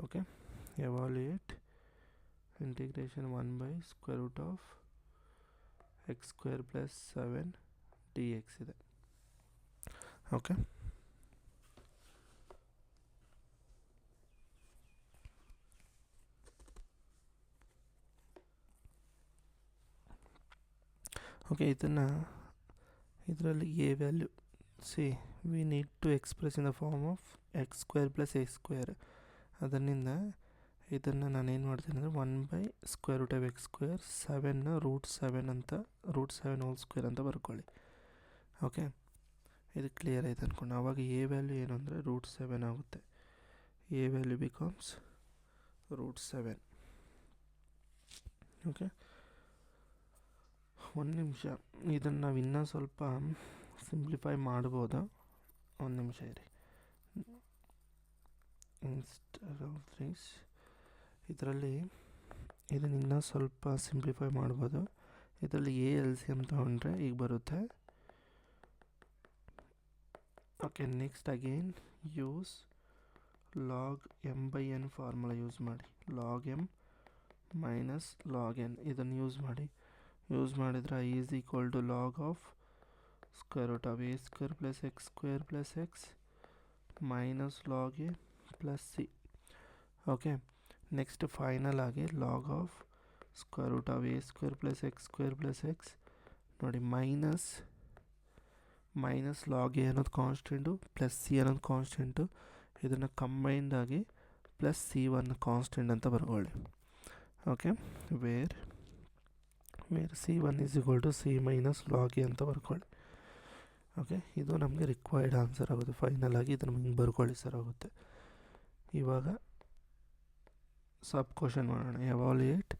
okay, evaluate integration 1/√x² + 7 dx ಇದೆ. ಓಕೆ, ಓಕೆ, ಇದರಲ್ಲಿ a value we need to express in the form of x² + a². ಅದರಿಂದ ಇದನ್ನು ನಾನೇನು ಮಾಡ್ತೀನಿ ಅಂದರೆ 1/√x², 7ನ √7 ಅಂತ, √7² ಅಂತ ಬರ್ಕೊಳ್ಳಿ. ಓಕೆ, ಇದು ಕ್ಲಿಯರ್ ಆಯ್ತು ಅಂದ್ಕೊಂಡು ಆವಾಗ ಎ ವ್ಯಾಲ್ಯೂ ಏನು ಅಂದರೆ √7 ಆಗುತ್ತೆ. A value becomes √7. ಓಕೆ, ಒಂದು ನಿಮಿಷ, ಇದನ್ನು ನಾವು ಇನ್ನೂ ಸ್ವಲ್ಪ ಸಿಂಪ್ಲಿಫೈ ಮಾಡ್ಬೋದಾ? ಒಂದು ನಿಮಿಷ ಇರಿ. ಇನ್ಸ್ಟೆಡ್ ಆಫ್ ದಿಸ್, ಇದರಲ್ಲಿ ಇದನ್ನು ಇನ್ನೂ ಸ್ವಲ್ಪ ಸಿಂಪ್ಲಿಫೈ ಮಾಡ್ಬೋದು. ಇದರಲ್ಲಿ ಎ ಎಲ್ ಸಿ ಎಮ್ ತೊಗೊಂಡ್ರೆ ಈಗ ಬರುತ್ತೆ. Okay, next again use log m/n formula use ಮಾಡಿ. log m minus log n ಇದನ್ನು ಯೂಸ್ ಮಾಡಿದರೆ i is equal to log of square root of a² + x² + x minus log a plus c. Okay, next final ಆಗಿ log of square root of a² + x² + x ನೋಡಿ, ಮೈನಸ್ ಲಾಗ್ ಎ ಅನ್ನೋದು ಕಾನ್ಸ್ಟೆಂಟು ಪ್ಲಸ್ ಸಿ ಅನ್ನೋದು ಕಾನ್ಸ್ಟೆಂಟು. ಇದನ್ನು ಕಂಬೈನ್ಡ್ ಆಗಿ ಪ್ಲಸ್ c1 ಕಾನ್ಸ್ಟೆಂಟ್ ಅಂತ ಬರ್ಕೊಳ್ಳಿ. Okay, where c1 is equal to c minus log a ಅಂತ ಬರ್ಕೊಳ್ಳಿ. ಓಕೆ, ಇದು ನಮಗೆ ರಿಕ್ವೈರ್ಡ್ ಆನ್ಸರ್ ಆಗುತ್ತೆ. ಫೈನಲ್ ಆಗಿ ಇದನ್ನು ಹಿಂಗೆ ಬರ್ಕೊಳ್ಳಿ ಸರ್ ಆಗುತ್ತೆ. ಇವಾಗ ಸಬ್ ಕ್ವಶನ್ ಮಾಡೋಣ. ಎವಾಲ್ಯೂಯೇಟ್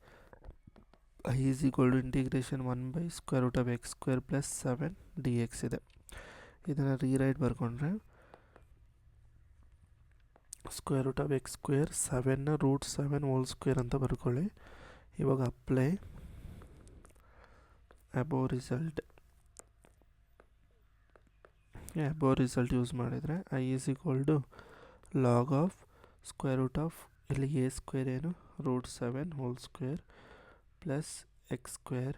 i is equal to integration 1/√x² + 7 dx ಇದೆ. ಇದನ್ನು ರೀರೈಟ್ ಬರ್ಕೊಂಡ್ರೆ √x², 7ನ √7² ಅಂತ ಬರ್ಕೊಳ್ಳಿ. ಇವಾಗ ಅಪ್ಲೈ ಅಬೋ ರಿಸಲ್ಟ್ ಯೂಸ್ ಮಾಡಿದರೆ i is equal to log of square root of, ಇಲ್ಲಿ a² ಏನು √7² plus x²,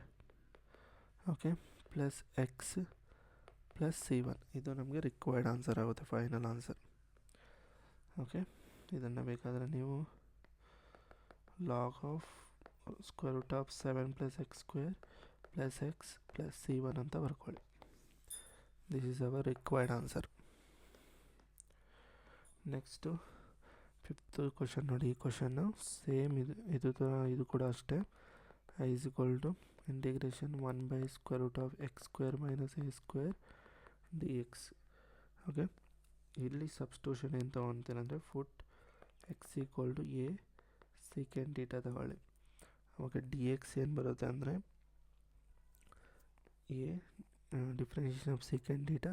okay, plus x plus c1. ಇದು ನಮಗೆ ರಿಕ್ವೈರ್ಡ್ ಆನ್ಸರ್ ಆಗುತ್ತೆ, ಫೈನಲ್ ಆನ್ಸರ್. ಓಕೆ, ಇದನ್ನು ಬೇಕಾದರೆ ನೀವು log of √7 + x² plus x plus c1 ಅಂತ ಬರ್ಕೊಳ್ಳಿ. This is our required answer. Next fifth question ನೋಡಿ. ಈ ಕ್ವಶನ್ನು ಸೇಮ್ ಇದು ಕೂಡ ಅಷ್ಟೇ. i is equal to integration 1/√x² - a² dx. Okay, ಇಲ್ಲಿ ಸಬ್ಸ್ಟಿಟ್ಯೂಷನ್ ಏನು ತೊಗೊತೀನಂದರೆ ಫುಟ್ x = a secant θ ತಗೊಳ್ಳಿ. ಅವಾಗ dx ಏನು ಬರುತ್ತೆ ಅಂದರೆ a differentiation of secant θ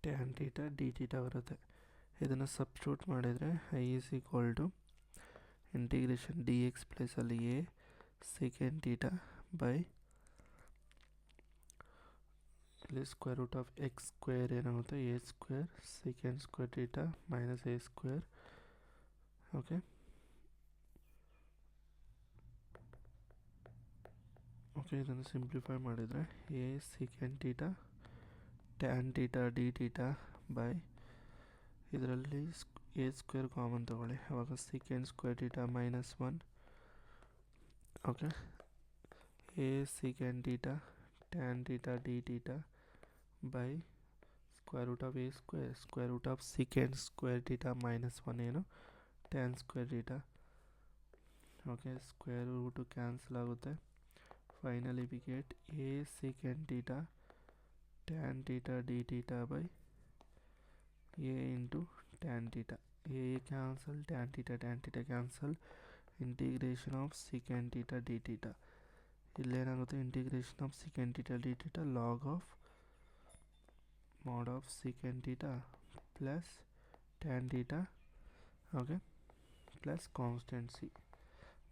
tan θ dθ ಬರುತ್ತೆ. ಇದನ್ನು ಸಬ್ಸ್ಟಿಟ್ಯೂಟ್ ಮಾಡಿದರೆ i is equal to integration dx ಪ್ಲೇಸಲ್ಲಿ a secant θ ಬೈ ಇಲ್ಲಿ √x² ಏನಾಗುತ್ತೆ a² secant² θ minus a². Okay, ಇದನ್ನು ಸಿಂಪ್ಲಿಫೈ ಮಾಡಿದರೆ a secant θ tan θ dθ by ಇದರಲ್ಲಿ a² ಕಾಮನ್ ತಗೊಳ್ಳಿ. ಆವಾಗ secant² θ minus 1. Okay, a secant θ tan θ dθ by √a² secant² θ minus 1 ಏನು tan² θ. Okay, square root cancel ಆಗುತ್ತೆ. Finally we get a secant θ tan θ dθ by a into tan θ. a cancel, tan θ cancel, integration of secant θ dθ. ಇಲ್ಲೇನಾಗುತ್ತೆ integration of secant θ dθ log of mod of secant θ plus tan θ. Okay, plus constant C.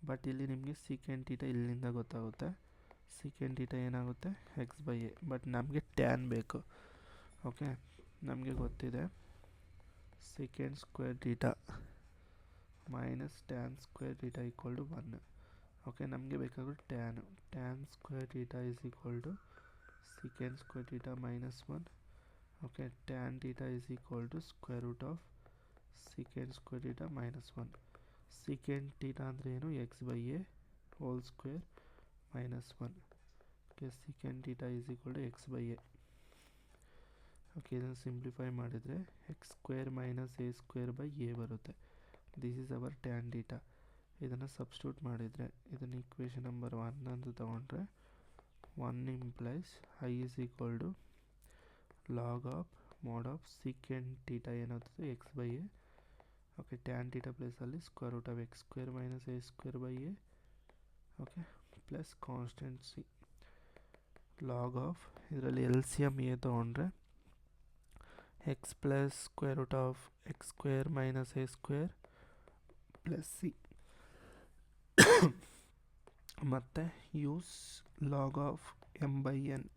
But ಇಲ್ಲಿ ನಿಮಗೆ ಸೀಕೆಂಟ್ ಥೀಟಾ ಇಲ್ಲಿಂದ ಗೊತ್ತಾಗುತ್ತೆ. ಸೀಕೆಂಟ್ ಥೀಟಾ ಏನಾಗುತ್ತೆ x/a. ಬಟ್ ನಮಗೆ ಟ್ಯಾನ್ ಬೇಕು. ಓಕೆ, ನಮಗೆ ಗೊತ್ತಿದೆ secant square theta minus tan square theta equal to 1. Okay, ನಮಗೆ ಬೇಕಾಗೋದು tan square theta is equal to secant square theta minus 1. Okay, tan theta is equal to square root of secant square theta minus 1. Secant theta ಅಂದರೆ ಏನು, x/a whole square minus 1. Okay, secant theta is equal to x/a. Okay, ಇದನ್ನು ಸಿಂಪ್ಲಿಫೈ ಮಾಡಿದರೆ x square minus a square by a ಬರುತ್ತೆ. This is our tan theta. ಇದನ್ನು ಸಬ್ಸ್ಟಿಟ್ಯೂಟ್ ಮಾಡಿದರೆ, ಇದನ್ನು ಈಕ್ವೇಷನ್ ನಂಬರ್ 1 ಅಂತ ತೊಗೊಂಡ್ರೆ 1 implies I is equal to log of mod of secant theta ಏನಾಗ್ತದೆ x/a. ಓಕೆ, ಟ್ಯಾನ್ ಥೀಟಾ ಪ್ಲೇಸಲ್ಲಿ square root of x square minus a square by a. Okay, plus constant c log of, ಇದರಲ್ಲಿ ಎಲ್ ಸಿ ಎಮ್ ಎ ತೊಗೊಂಡ್ರೆ x plus square root of x square minus a square plus c. ಮತ್ತು use log of M by n.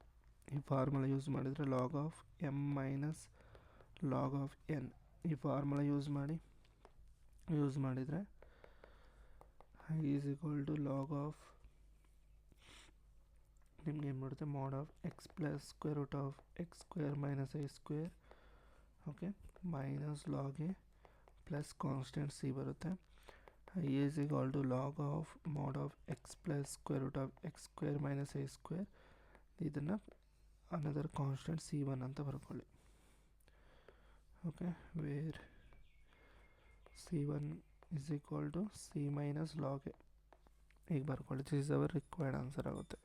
ಈ ಫಾರ್ಮುಲಾ ಯೂಸ್ ಮಾಡಿದರೆ log of m minus log of n. ಈ ಫಾರ್ಮುಲಾ ಯೂಸ್ ಮಾಡಿದರೆ I is equal to log of, ನಿಮ್ಗೆ ಏನು ಮಾಡುತ್ತೆ, mod of x plus square root of x square minus I square. Okay, minus log a plus constant C ಬರುತ್ತೆ. I is equal to log of mod of x plus square root of x square minus I square. ಇದನ್ನು ಅನದರ್ ಕಾನ್ಸ್ಟೆಂಟ್ C1 ಅಂತ ಬರ್ಕೊಳ್ಳಿ. Okay, where C1 is equal to C minus log a. ಈಗ ಬರ್ಕೊಳ್ಳಿ, this is our required answer ಆಗುತ್ತೆ.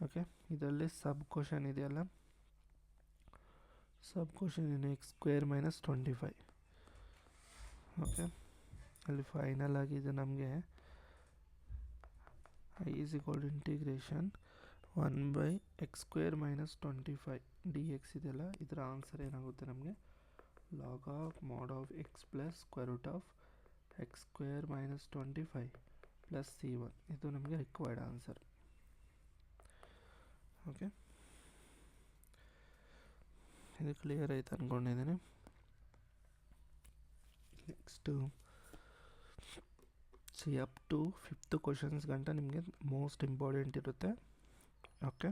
ಓಕೆ, ಇದರಲ್ಲಿ ಸಬ್ ಕ್ವಶನ್ ಇದೆಯಲ್ಲ, ಸಬ್ ಕ್ವಶನ್ ಏನು, ಎಕ್ಸ್ ಸ್ಕ್ವೇರ್ ಮೈನಸ್ 25. ಓಕೆ, ಅಲ್ಲಿ ಫೈನಲ್ ಆಗಿ ಇದು ನಮಗೆ I is equal to integration 1/x square minus 25 dx ಇದೆಯಲ್ಲ, ಇದರ ಆನ್ಸರ್ ಏನಾಗುತ್ತೆ ನಮಗೆ log of mod of x plus square root of x square minus 25 plus C1. ಇದು ನಮಗೆ ರಿಕ್ವೈರ್ಡ್ ಆನ್ಸರ್. ಓಕೆ, ಇದು ಕ್ಲಿಯರ್ ಆಯ್ತು ಅಂದ್ಕೊಂಡಿದ್ದೀನಿ. Next up to 5th questions ಗಂಟ ನಿಮಗೆ ಮೋಸ್ಟ್ ಇಂಪಾರ್ಟೆಂಟ್ ಇರುತ್ತೆ. Okay,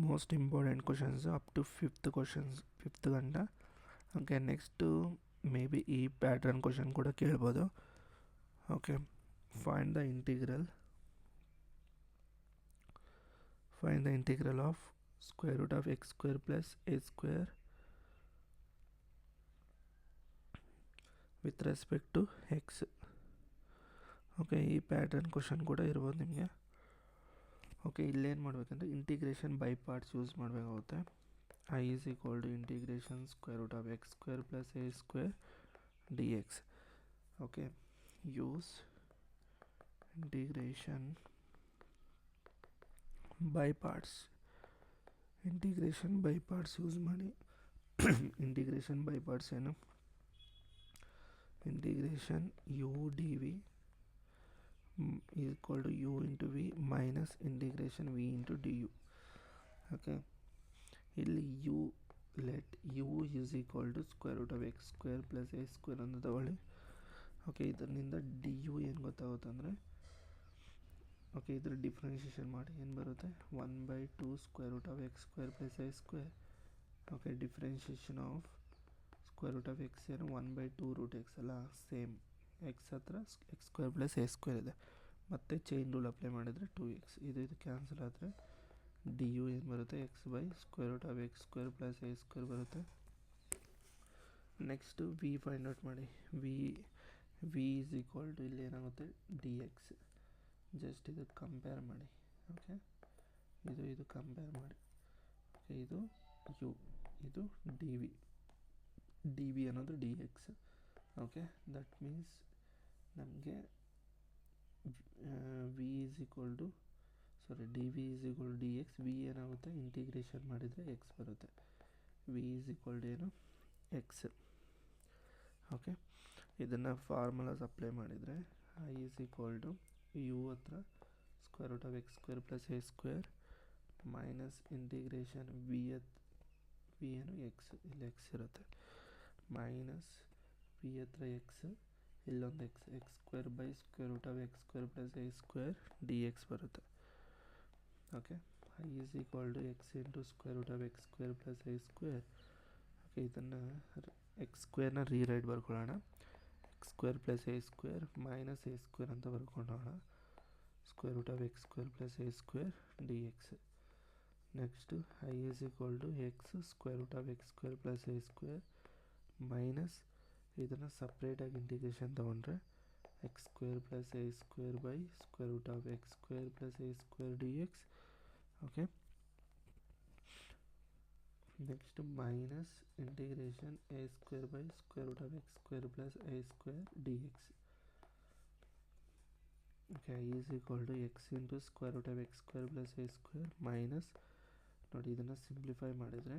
most important questions up to 5th ಗಂಟ. ಓಕೆ, ನೆಕ್ಸ್ಟು ಮೇ ಬಿ ಈ ಪ್ಯಾಟ್ರನ್ ಕ್ವಶನ್ ಕೂಡ ಕೇಳ್ಬೋದು. Okay, find the integral of square root of x square plus a square with respect to x. Okay, ಈ ಪ್ಯಾಟರ್ನ್ ಕ್ವಶನ್ ಕೂಡ ಇರ್ಬೋದು ನಿಮಗೆ. ಓಕೆ, ಇಲ್ಲೇನು ಮಾಡಬೇಕಂದ್ರೆ ಇಂಟಿಗ್ರೇಷನ್ ಬೈ ಪಾರ್ಟ್ಸ್ ಯೂಸ್ ಮಾಡಬೇಕಾಗುತ್ತೆ. I is equal to integration square root of x square plus a square d x. Okay, use integration by parts use ಮಾಡಿ. ಇಂಟಿಗ್ರೇಷನ್ ಬೈ ಪಾರ್ಟ್ಸ್ ಏನು, integration u d v equal to u into v minus integration v into d u. Okay, ಇಲ್ಲಿ let u is equal to square root of x square plus a square ಅಂತ ತಗೊಳ್ಳಿ. ಓಕೆ, ಇದರಿಂದ ಡಿ ಯು ಏನು ಗೊತ್ತಾಗುತ್ತೆ ಅಂದರೆ, ಓಕೆ, ಇದರ ಡಿಫ್ರೆನ್ಷಿಯೇಷನ್ ಮಾಡಿ ಏನು ಬರುತ್ತೆ, 1/2 square root of x square plus a square. Okay, differentiation of square root of x ಏನು 1/2 ರೂಟ್ ಎಕ್ಸ್ ಅಲ್ಲ, ಸೇಮ್ ಎಕ್ಸ್ ಹತ್ರ x square plus a square ಇದೆ. ಮತ್ತು ಚೈನ್ ರೂಲ್ ಅಪ್ಲೈ ಮಾಡಿದರೆ 2x. ಇದು ಕ್ಯಾನ್ಸಲ್ ಆದರೆ ಡಿ ಯು ಏನು ಬರುತ್ತೆ, x by square root of x square plus a square ಬರುತ್ತೆ. ನೆಕ್ಸ್ಟು ವಿ ಫೈಂಡ್ ಔಟ್ ಮಾಡಿ. ವಿ ಈಸ್ ಈಕ್ವಲ್ ಟು ಇಲ್ಲಿ ಏನಾಗುತ್ತೆ ಡಿ ಎಕ್ಸ್. ಜಸ್ಟ್ ಇದು ಕಂಪೇರ್ ಮಾಡಿ. ಓಕೆ, ಇದು ಕಂಪೇರ್ ಮಾಡಿ. ಓಕೆ, ಇದು ಯು, ಇದು ಡಿ ವಿ ಅನ್ನೋದು d x. Okay, that means ನಮಗೆ v is equal to d v is equal to d x. V ಏನಾಗುತ್ತೆ, ಇಂಟಿಗ್ರೇಷನ್ ಮಾಡಿದರೆ ಎಕ್ಸ್ ಬರುತ್ತೆ. ವಿ ಈಸ್ ಈಕ್ವಲ್ ಟು ಏನು, ಎಕ್ಸ್. ಓಕೆ, ಇದನ್ನು ಫಾರ್ಮುಲಾಸ್ ಅಪ್ಲೈ ಮಾಡಿದರೆ I is equal to u ಹತ್ರ square root of x square plus a square minus integration v ಏನು ಎಕ್ಸ್, ಇಲ್ಲಿ ಎಕ್ಸ್ ಇರುತ್ತೆ, ಮೈನಸ್ ವಿ ಹತ್ರ ಎಕ್ಸ್, ಇಲ್ಲೊಂದು x square by square root of x square plus a square d x ಬರುತ್ತೆ. Okay, I is equal to x into square root of x square plus a square. Okay, ಇದನ್ನು ಎಕ್ಸ್ ಸ್ಕ್ವೇರ್ನ ರೀರೈಟ್ ಬರ್ಕೊಳ್ಳೋಣ. X square plus a square minus a square ಅಂತ ಬರ್ಕೊಂಡೋಣ. Square root of x square plus a square d x. Next I is equal to x square root of x square plus a square minus ಇದನ್ನು ಸಪ್ರೇಟಾಗಿ ಇಂಟಿಗ್ರೇಷನ್ ತೊಗೊಂಡ್ರೆ x square plus a square by square root of x square plus a square d x. Okay, next minus integration a square by square root of x square plus a square d x. Okay, I is equal to x into square root of x square plus a square minus, ನೋಡಿ ಇದನ್ನು ಸಿಂಪ್ಲಿಫೈ ಮಾಡಿದರೆ,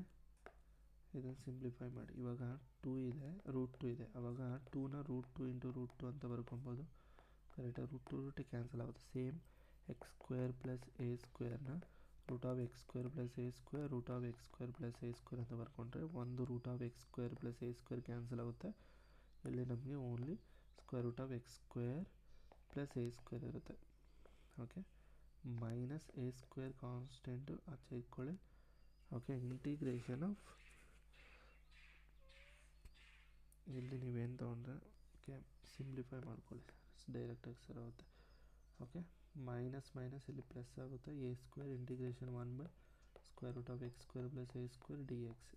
ಇದನ್ನು ಸಿಂಪ್ಲಿಫೈ ಮಾಡಿ ಇವಾಗ 2 ಇದೆ, √2 ಇದೆ, ಆವಾಗ 2ನ √2 ಇಂಟು √2 ಅಂತ ಬರ್ಕೊಬೋದು. ಕರೆಕ್ಟಾಗಿ √2 ಕ್ಯಾನ್ಸಲ್ ಆಗುತ್ತೆ. Same x square plus a square root of x square plus a square root of x square plus a square ಅಂತ ಬರ್ಕೊಂಡ್ರೆ ಒಂದು root of x square plus a square cancel ಆಗುತ್ತೆ. ಇಲ್ಲಿ ನಮಗೆ only square root of x square plus a square ಇರುತ್ತೆ. Okay, minus a square constant ಆಚೆ ಇಟ್ಕೊಳ್ಳಿ. ಓಕೆ, ಇಂಟಿಗ್ರೇಷನ್ ಆಫ್ ಇಲ್ಲಿ ನೀವೇನು ತೊಗೊಂಡ್ರೆ ಓಕೆ ಸಿಂಪ್ಲಿಫೈ ಮಾಡ್ಕೊಳ್ಳಿ, ಡೈರೆಕ್ಟಾಗಿ ಸರ್ ಆಗುತ್ತೆ. ಓಕೆ, ಮೈನಸ್ ಮೈನಸ್ ಇಲ್ಲಿ ಪ್ಲಸ್ ಆಗುತ್ತೆ. A square integration 1 by square root of x square plus a square d x.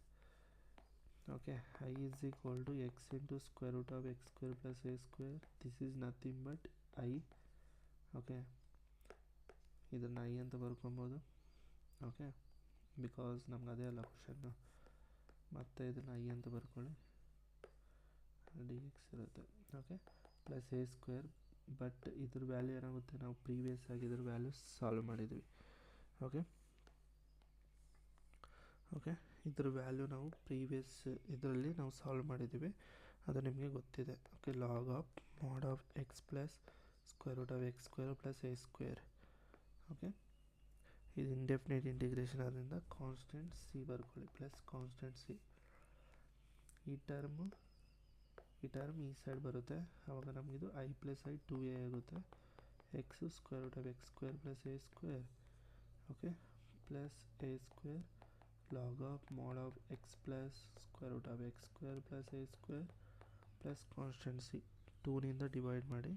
Okay, I is equal to x into square root of x square plus a square, this is nothing but I. Okay, ಇದನ್ನು ಐ ಅಂತ ಬರ್ಕೊಬೋದು. ಓಕೆ, ಬಿಕಾಸ್ ನಮ್ಗೆ ಅದೇ ಅಲ್ಲ ಕ್ವಶನ್ನು, ಮತ್ತು ಇದನ್ನು ಐ ಅಂತ ಬರ್ಕೊಳ್ಳಿ, ಡಿ ಎಕ್ಸ್ ಇರುತ್ತೆ. Okay, plus a square, but ಇದ್ರ ವ್ಯಾಲ್ಯೂ ಏನಾಗುತ್ತೆ, ನಾವು ಪ್ರೀವಿಯಸ್ ಆಗಿ ಇದ್ರ ವ್ಯಾಲ್ಯೂ ಸಾಲ್ವ್ ಮಾಡಿದ್ವಿ. ಓಕೆ, ಇದ್ರ ವ್ಯಾಲ್ಯೂ ನಾವು ಪ್ರೀವಿಯಸ್ ಇದರಲ್ಲಿ ನಾವು ಸಾಲ್ವ್ ಮಾಡಿದ್ದೀವಿ, ಅದು ನಿಮಗೆ ಗೊತ್ತಿದೆ. Okay, log of mod of x plus square root of x square plus a square. Okay, ಇದು ಇಂಡೆಫಿನೈಟ್ ಇಂಟಿಗ್ರೇಷನ್ ಆದ್ದರಿಂದ ಕಾನ್ಸ್ಟೆಂಟ್ ಸಿ ಬರ್ಕೊಳ್ಳಿ, ಪ್ಲಸ್ ಕಾನ್ಸ್ಟೆಂಟ್ ಸಿ. ಈ ಟರ್ಮ್ ಈ ಸೈಡ್ ಬರುತ್ತೆ, ಆವಾಗ ನಮಗಿದು ಐ ಪ್ಲಸ್ ಐ 2a ಆಗುತ್ತೆ. X square root of x square plus a square. Okay, plus a square log of mod of x plus square root of x square plus a square plus constant C 2ನಿಂದ ಡಿವೈಡ್ ಮಾಡಿ.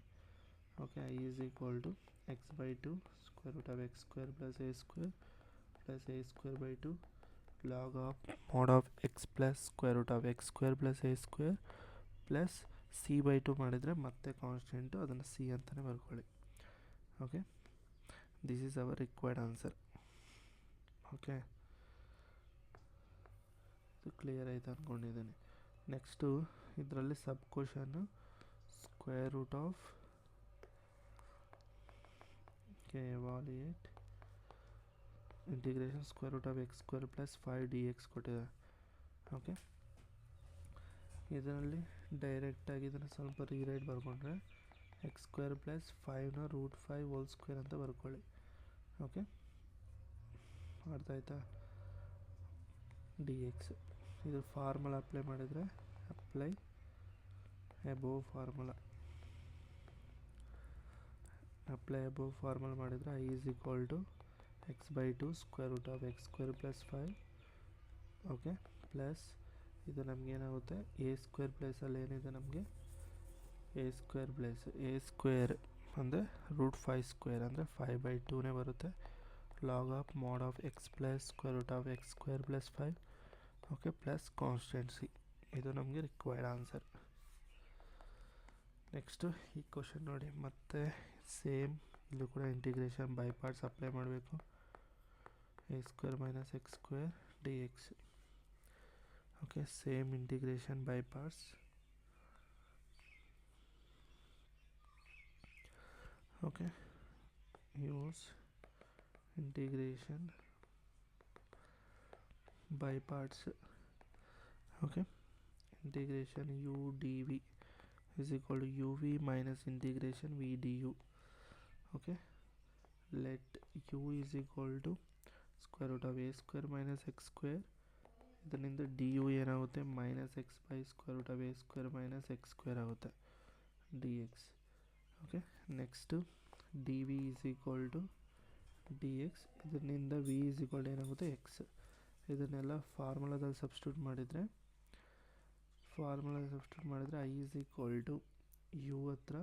Okay, I is equal to x by 2 square root of x square plus a square by 2 log of mod of x plus square root of x square plus a square plus C by 2 ಮಾಡಿದರೆ ಮತ್ತೆ ಕಾನ್ಸ್ಟೆಂಟು, ಅದನ್ನು ಸಿ ಅಂತಲೇ ಬರ್ಕೊಳ್ಳಿ. Okay, this is our required answer. Okay, ಇದು ಕ್ಲಿಯರ್ ಆಯಿತು ಅಂದ್ಕೊಂಡಿದ್ದೀನಿ. ನೆಕ್ಸ್ಟು ಇದರಲ್ಲಿ sub question square root of evaluate integration square root of x square plus 5 d x ಕೊಟ್ಟಿದೆ. ಓಕೆ, ಇದರಲ್ಲಿ ಡೈರೆಕ್ಟಾಗಿ ಇದನ್ನು ಸ್ವಲ್ಪ ರೀರೈಟ್ ಬರ್ಕೊಂಡ್ರೆ ಎಕ್ಸ್ ಸ್ಕ್ವೇರ್ ಪ್ಲಸ್ 5ನ √5 ಹೋಲ್ ಸ್ಕ್ವೇರ್ ಅಂತ ಬರ್ಕೊಳ್ಳಿ. ಓಕೆ, ಅರ್ಥ ಆಯ್ತಾ? ಡಿ ಎಕ್ಸ್ ಇದು ಫಾರ್ಮುಲಾ ಅಪ್ಲೈ ಮಾಡಿದರೆ ಅಪ್ಲೈ ಅಬೋವ್ ಫಾರ್ಮುಲಾ ಮಾಡಿದರೆ I is equal to x by 2 square root of x square plus 5. Okay, plus ಇದು ನಮಗೇನಾಗುತ್ತೆ, ಎ ಸ್ಕ್ವೇರ್ ಪ್ಲೇಸಲ್ಲಿ ಏನಿದೆ ನಮಗೆ a square place a square ಅಂದರೆ √5 ಸ್ಕ್ವೇರ್ ಅಂದರೆ 5/2ನೇ ಬರುತ್ತೆ. Log of mod of x plus square root of x square plus 5. Okay, plus constant C, ಇದು ನಮಗೆ ರಿಕ್ವೈರ್ಡ್ ಆನ್ಸರ್. ನೆಕ್ಸ್ಟು ಈ ಕ್ವಶನ್ ನೋಡಿ, ಮತ್ತೆ ಸೇಮ್ ಇಲ್ಲೂ ಕೂಡ ಇಂಟಿಗ್ರೇಷನ್ ಬೈ ಪಾರ್ಟ್ಸ್ ಅಪ್ಲೈ ಮಾಡಬೇಕು. A square minus x square d x. Okay, same integration by parts. Okay, use integration by parts. Okay, integration u d v is equal to uv minus integration v du. Okay, let u is equal to square root of a square minus x square. ಇದರಿಂದ ಡಿ ಯು ಏನಾಗುತ್ತೆ minus x by square root of a square minus x square ಆಗುತ್ತೆ d x. Okay, next d v is equal to d x. ಇದರಿಂದ ವಿ ಈಸ್ ಈಕ್ವಲ್ ಟು ಏನಾಗುತ್ತೆ ಎಕ್ಸ್. ಇದನ್ನೆಲ್ಲ ಫಾರ್ಮುಲಾದಲ್ಲಿ ಸಬ್ಸ್ಟಿಟ್ಯೂಟ್ ಮಾಡಿದರೆ I is equal to u ಹತ್ರ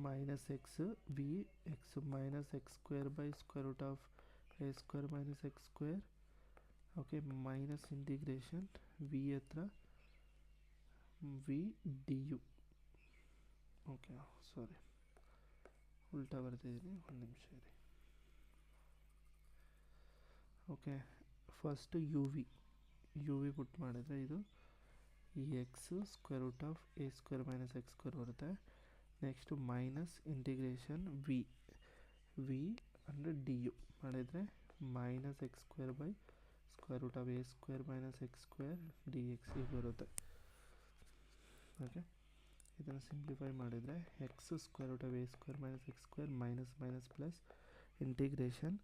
minus x v x minus x square by square root of a square minus x square. Okay, minus integration v ಹತ್ರ v D u. Okay, sorry ಉಲ್ಟಾ ಬರ್ತಿದ್ದೀನಿ, ಒಂದು ನಿಮಿಷ ಇರಿ. Okay, first u v put ಮಾಡಿದರೆ ಇದು ಈ x square root of a square minus x square ಬರುತ್ತೆ. ನೆಕ್ಸ್ಟು ಮೈನಸ್ ಇಂಟಿಗ್ರೇಷನ್ ವಿ ಅಂದರೆ ಡಿ ಯು ಮಾಡಿದರೆ minus x square by square root of a square minus x square d x ಈಗ ಬರುತ್ತೆ. ಓಕೆ, ಇದನ್ನು ಸಿಂಪ್ಲಿಫೈ ಮಾಡಿದರೆ x square root of a square minus x square minus minus plus integration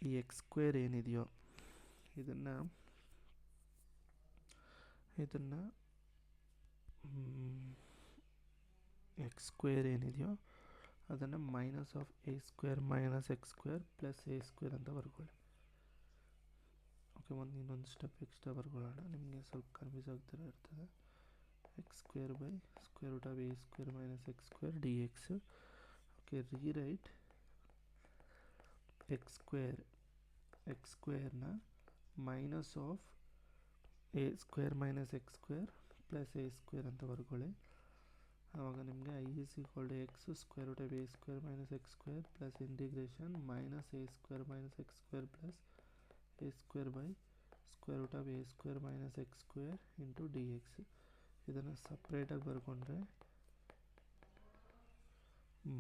ಈ ಎಕ್ಸ್ ಸ್ಕ್ವೇರ್ ಏನಿದೆಯೋ ಇದನ್ನು ಎಕ್ಸ್ ಸ್ಕ್ವೇರ್ ಏನಿದೆಯೋ ಅದನ್ನು minus of a square minus x square plus a square ಅಂತ ಬರ್ಕೊಳ್ಳಿ. ಓಕೆ, ಇನ್ನೊಂದು ಸ್ಟೆಪ್ ಎಕ್ಸ್ಟ್ರಾ ಬರ್ಕೊಳ್ಳೋಣ, ನಿಮಗೆ ಸ್ವಲ್ಪ ಕನ್ಫ್ಯೂಸ್ ಆಗ್ತಿರೋ ಇರ್ತದೆ. X square by square root of a square minus x square d x. Okay, rewrite x ಸ್ಕ್ವೇರ್ನ minus of a square minus x square plus a square ಅಂತ ಬರ್ಕೊಳ್ಳಿ. ಆವಾಗ ನಿಮಗೆ I is equal to x square root of a square minus x square plus integration minus a square minus x square plus a square by square root of a square minus x square into d x. ಇದನ್ನು ಸಪ್ರೇಟಾಗಿ ಬರ್ಕೊಂಡ್ರೆ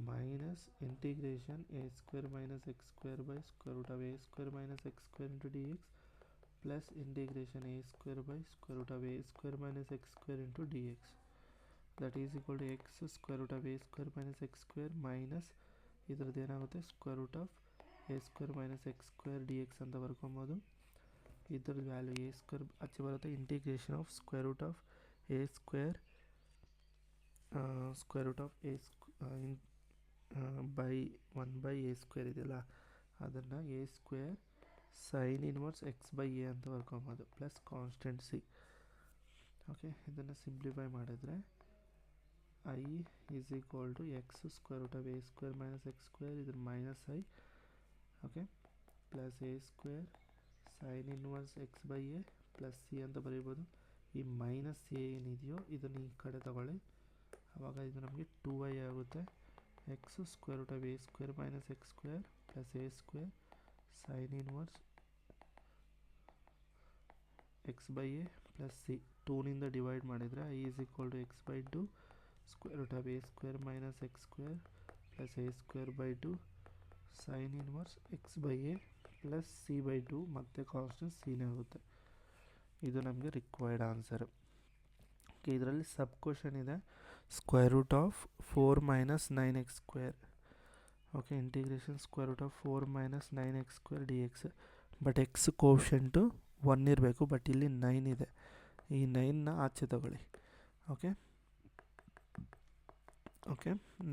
minus integration a square minus x square by square root of a square minus x square into d x plus integration a square by square root of a square minus x square into d x. That is equal to x square root of a square minus x square minus ಇದ್ರದ್ದು ಏನಾಗುತ್ತೆ square root of a square minus x square d x ಅಂತ ಬರ್ಕೊಬೋದು. ಇದ್ರದ್ದು ವ್ಯಾಲ್ಯೂ ಎ ಸ್ಕ್ವೇರ್ ಆಚೆ ಬರುತ್ತೆ. Integration of square root of a square root of a by 1 by a square ಇದೆಯಲ್ಲ ಅದನ್ನು a square sine inverse x by a ಅಂತ ಬರ್ಕೊಬೋದು ಪ್ಲಸ್ ಕಾನ್ಸ್ಟೆಂಟ್ ಸಿ. ಓಕೆ, ಇದನ್ನು ಸಿಂಪ್ಲಿಫೈ ಮಾಡಿದರೆ I is equal to x square root of a square minus x square ಇದ್ರ minus I. Okay, plus a square sine inverse x by a plus C ಅಂತ ಬರೀಬೋದು. ಈ ಮೈನಸ್ ಎ ಏನಿದೆಯೋ ಇದನ್ನು ಈ ಕಡೆ ತಗೊಳ್ಳಿ, ಆವಾಗ ಇದು ನಮಗೆ 2i ಆಗುತ್ತೆ. X square root of a square minus x square plus a square sine inverse x by a plus C. 2ನಿಂದ ಡಿವೈಡ್ ಮಾಡಿದರೆ I is equal to x by 2 square root of a square minus x square plus a square by 2 sine inverse x by a plus C by 2 ಮತ್ತು ಕಾನ್ಸ್ಟೆಂಟ್ ಸಿನೇ ಆಗುತ್ತೆ. ಇದು ನಮಗೆ ರಿಕ್ವೈರ್ಡ್ ಆನ್ಸರ್. ಓಕೆ, ಇದರಲ್ಲಿ ಸಬ್ ಕ್ವಶನ್ ಇದೆ square root of 4 minus 9x square. Okay, integration square root of 4 minus 9x square d x. But x quotient 1 ಇರಬೇಕು, ಬಟ್ ಇಲ್ಲಿ 9 ಇದೆ. ಈ 9ನ ಆಚೆ ತಗೊಳ್ಳಿ. ಓಕೆ,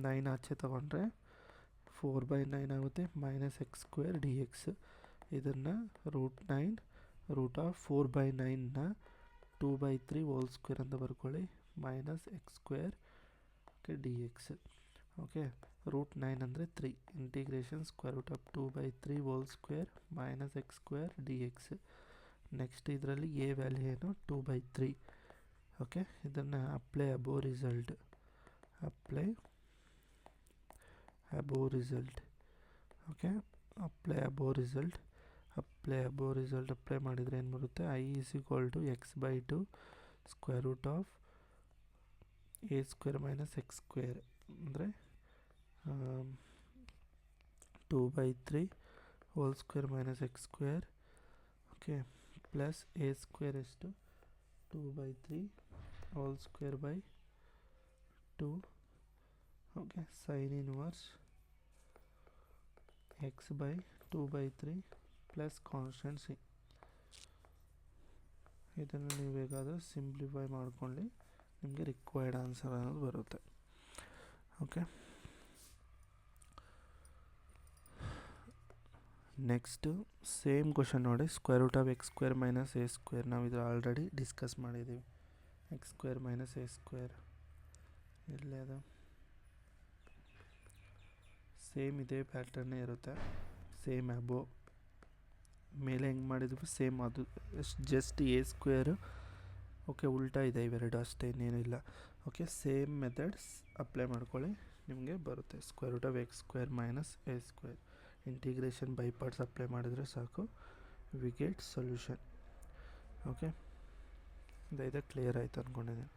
9 ಆಚೆ ತಗೊಂಡ್ರೆ 4/9 ಆಗುತ್ತೆ minus x square d x. ಇದನ್ನು √9 ರೂಟ್ ಆಫ್ 4/9ನ 2/3 ಹೋಲ್ ಸ್ಕ್ವೇರ್ ಅಂತ ಬರ್ಕೊಳ್ಳಿ minus x square d x. Okay, √9 ಅಂದರೆ 3 integration square root of 2/3 whole square minus x square d x. Next ಇದರಲ್ಲಿ ಎ ವ್ಯಾಲ್ಯೂ ಏನು 2/3. ಓಕೆ, ಇದನ್ನು apply above result okay, apply ಮಾಡಿದರೆ ಏನು ಬರುತ್ತೆ I is equal to x by 2 square root of a square minus x square ಅಂದರೆ 2/3 whole square minus x square. Okay, plus a square ಎಷ್ಟು 2/3 whole square by two okay sine inverse x by 2/3 plus constant C. ಇದನ್ನು ನೀವು ಹೇಗಾದರೂ ಸಿಂಪ್ಲಿಫೈ ಮಾಡ್ಕೊಳ್ಳಿ, ನಿಮಗೆ ರಿಕ್ವೈರ್ಡ್ ಆನ್ಸರ್ ಅನ್ನೋದು ಬರುತ್ತೆ. ಓಕೆ, ನೆಕ್ಸ್ಟು ಸೇಮ್ ಕ್ವಶನ್ ನೋಡಿ. Square root of x square minus a square. ನಾವು ಇದು ಆಲ್ರೆಡಿ ಡಿಸ್ಕಸ್ ಮಾಡಿದ್ದೀವಿ. X square minus a square ಇಲ್ಲೇ ಅದು ಸೇಮ್ ಇದೇ ಪ್ಯಾಟರ್ನೇ ಇರುತ್ತೆ. ಸೇಮ್ ಅಬೋ ಮೇಲೆ ಹೆಂಗೆ ಮಾಡಿದ್ವಿ ಸೇಮ್ ಅದು ಜಸ್ಟ್ ಎ ಸ್ಕ್ವೇರು ಓಕೆ ಉಲ್ಟಾ ಇದೆ ಇವೆರಡು, ಅಷ್ಟೇ ಇನ್ನೇನಿಲ್ಲ. ಓಕೆ, ಸೇಮ್ ಮೆಥಡ್ಸ್ ಅಪ್ಲೈ ಮಾಡ್ಕೊಳ್ಳಿ, ನಿಮಗೆ ಬರುತ್ತೆ. Square root of x square minus a square integration by parts apply ಮಾಡಿದರೆ ಸಾಕು, ವಿ ಗೆಟ್ ಸೊಲ್ಯೂಷನ್. ಓಕೆ, ಇದು ಕ್ಲಿಯರ್ ಆಯಿತು ಅಂದ್ಕೊಂಡಿದ್ದೀನಿ.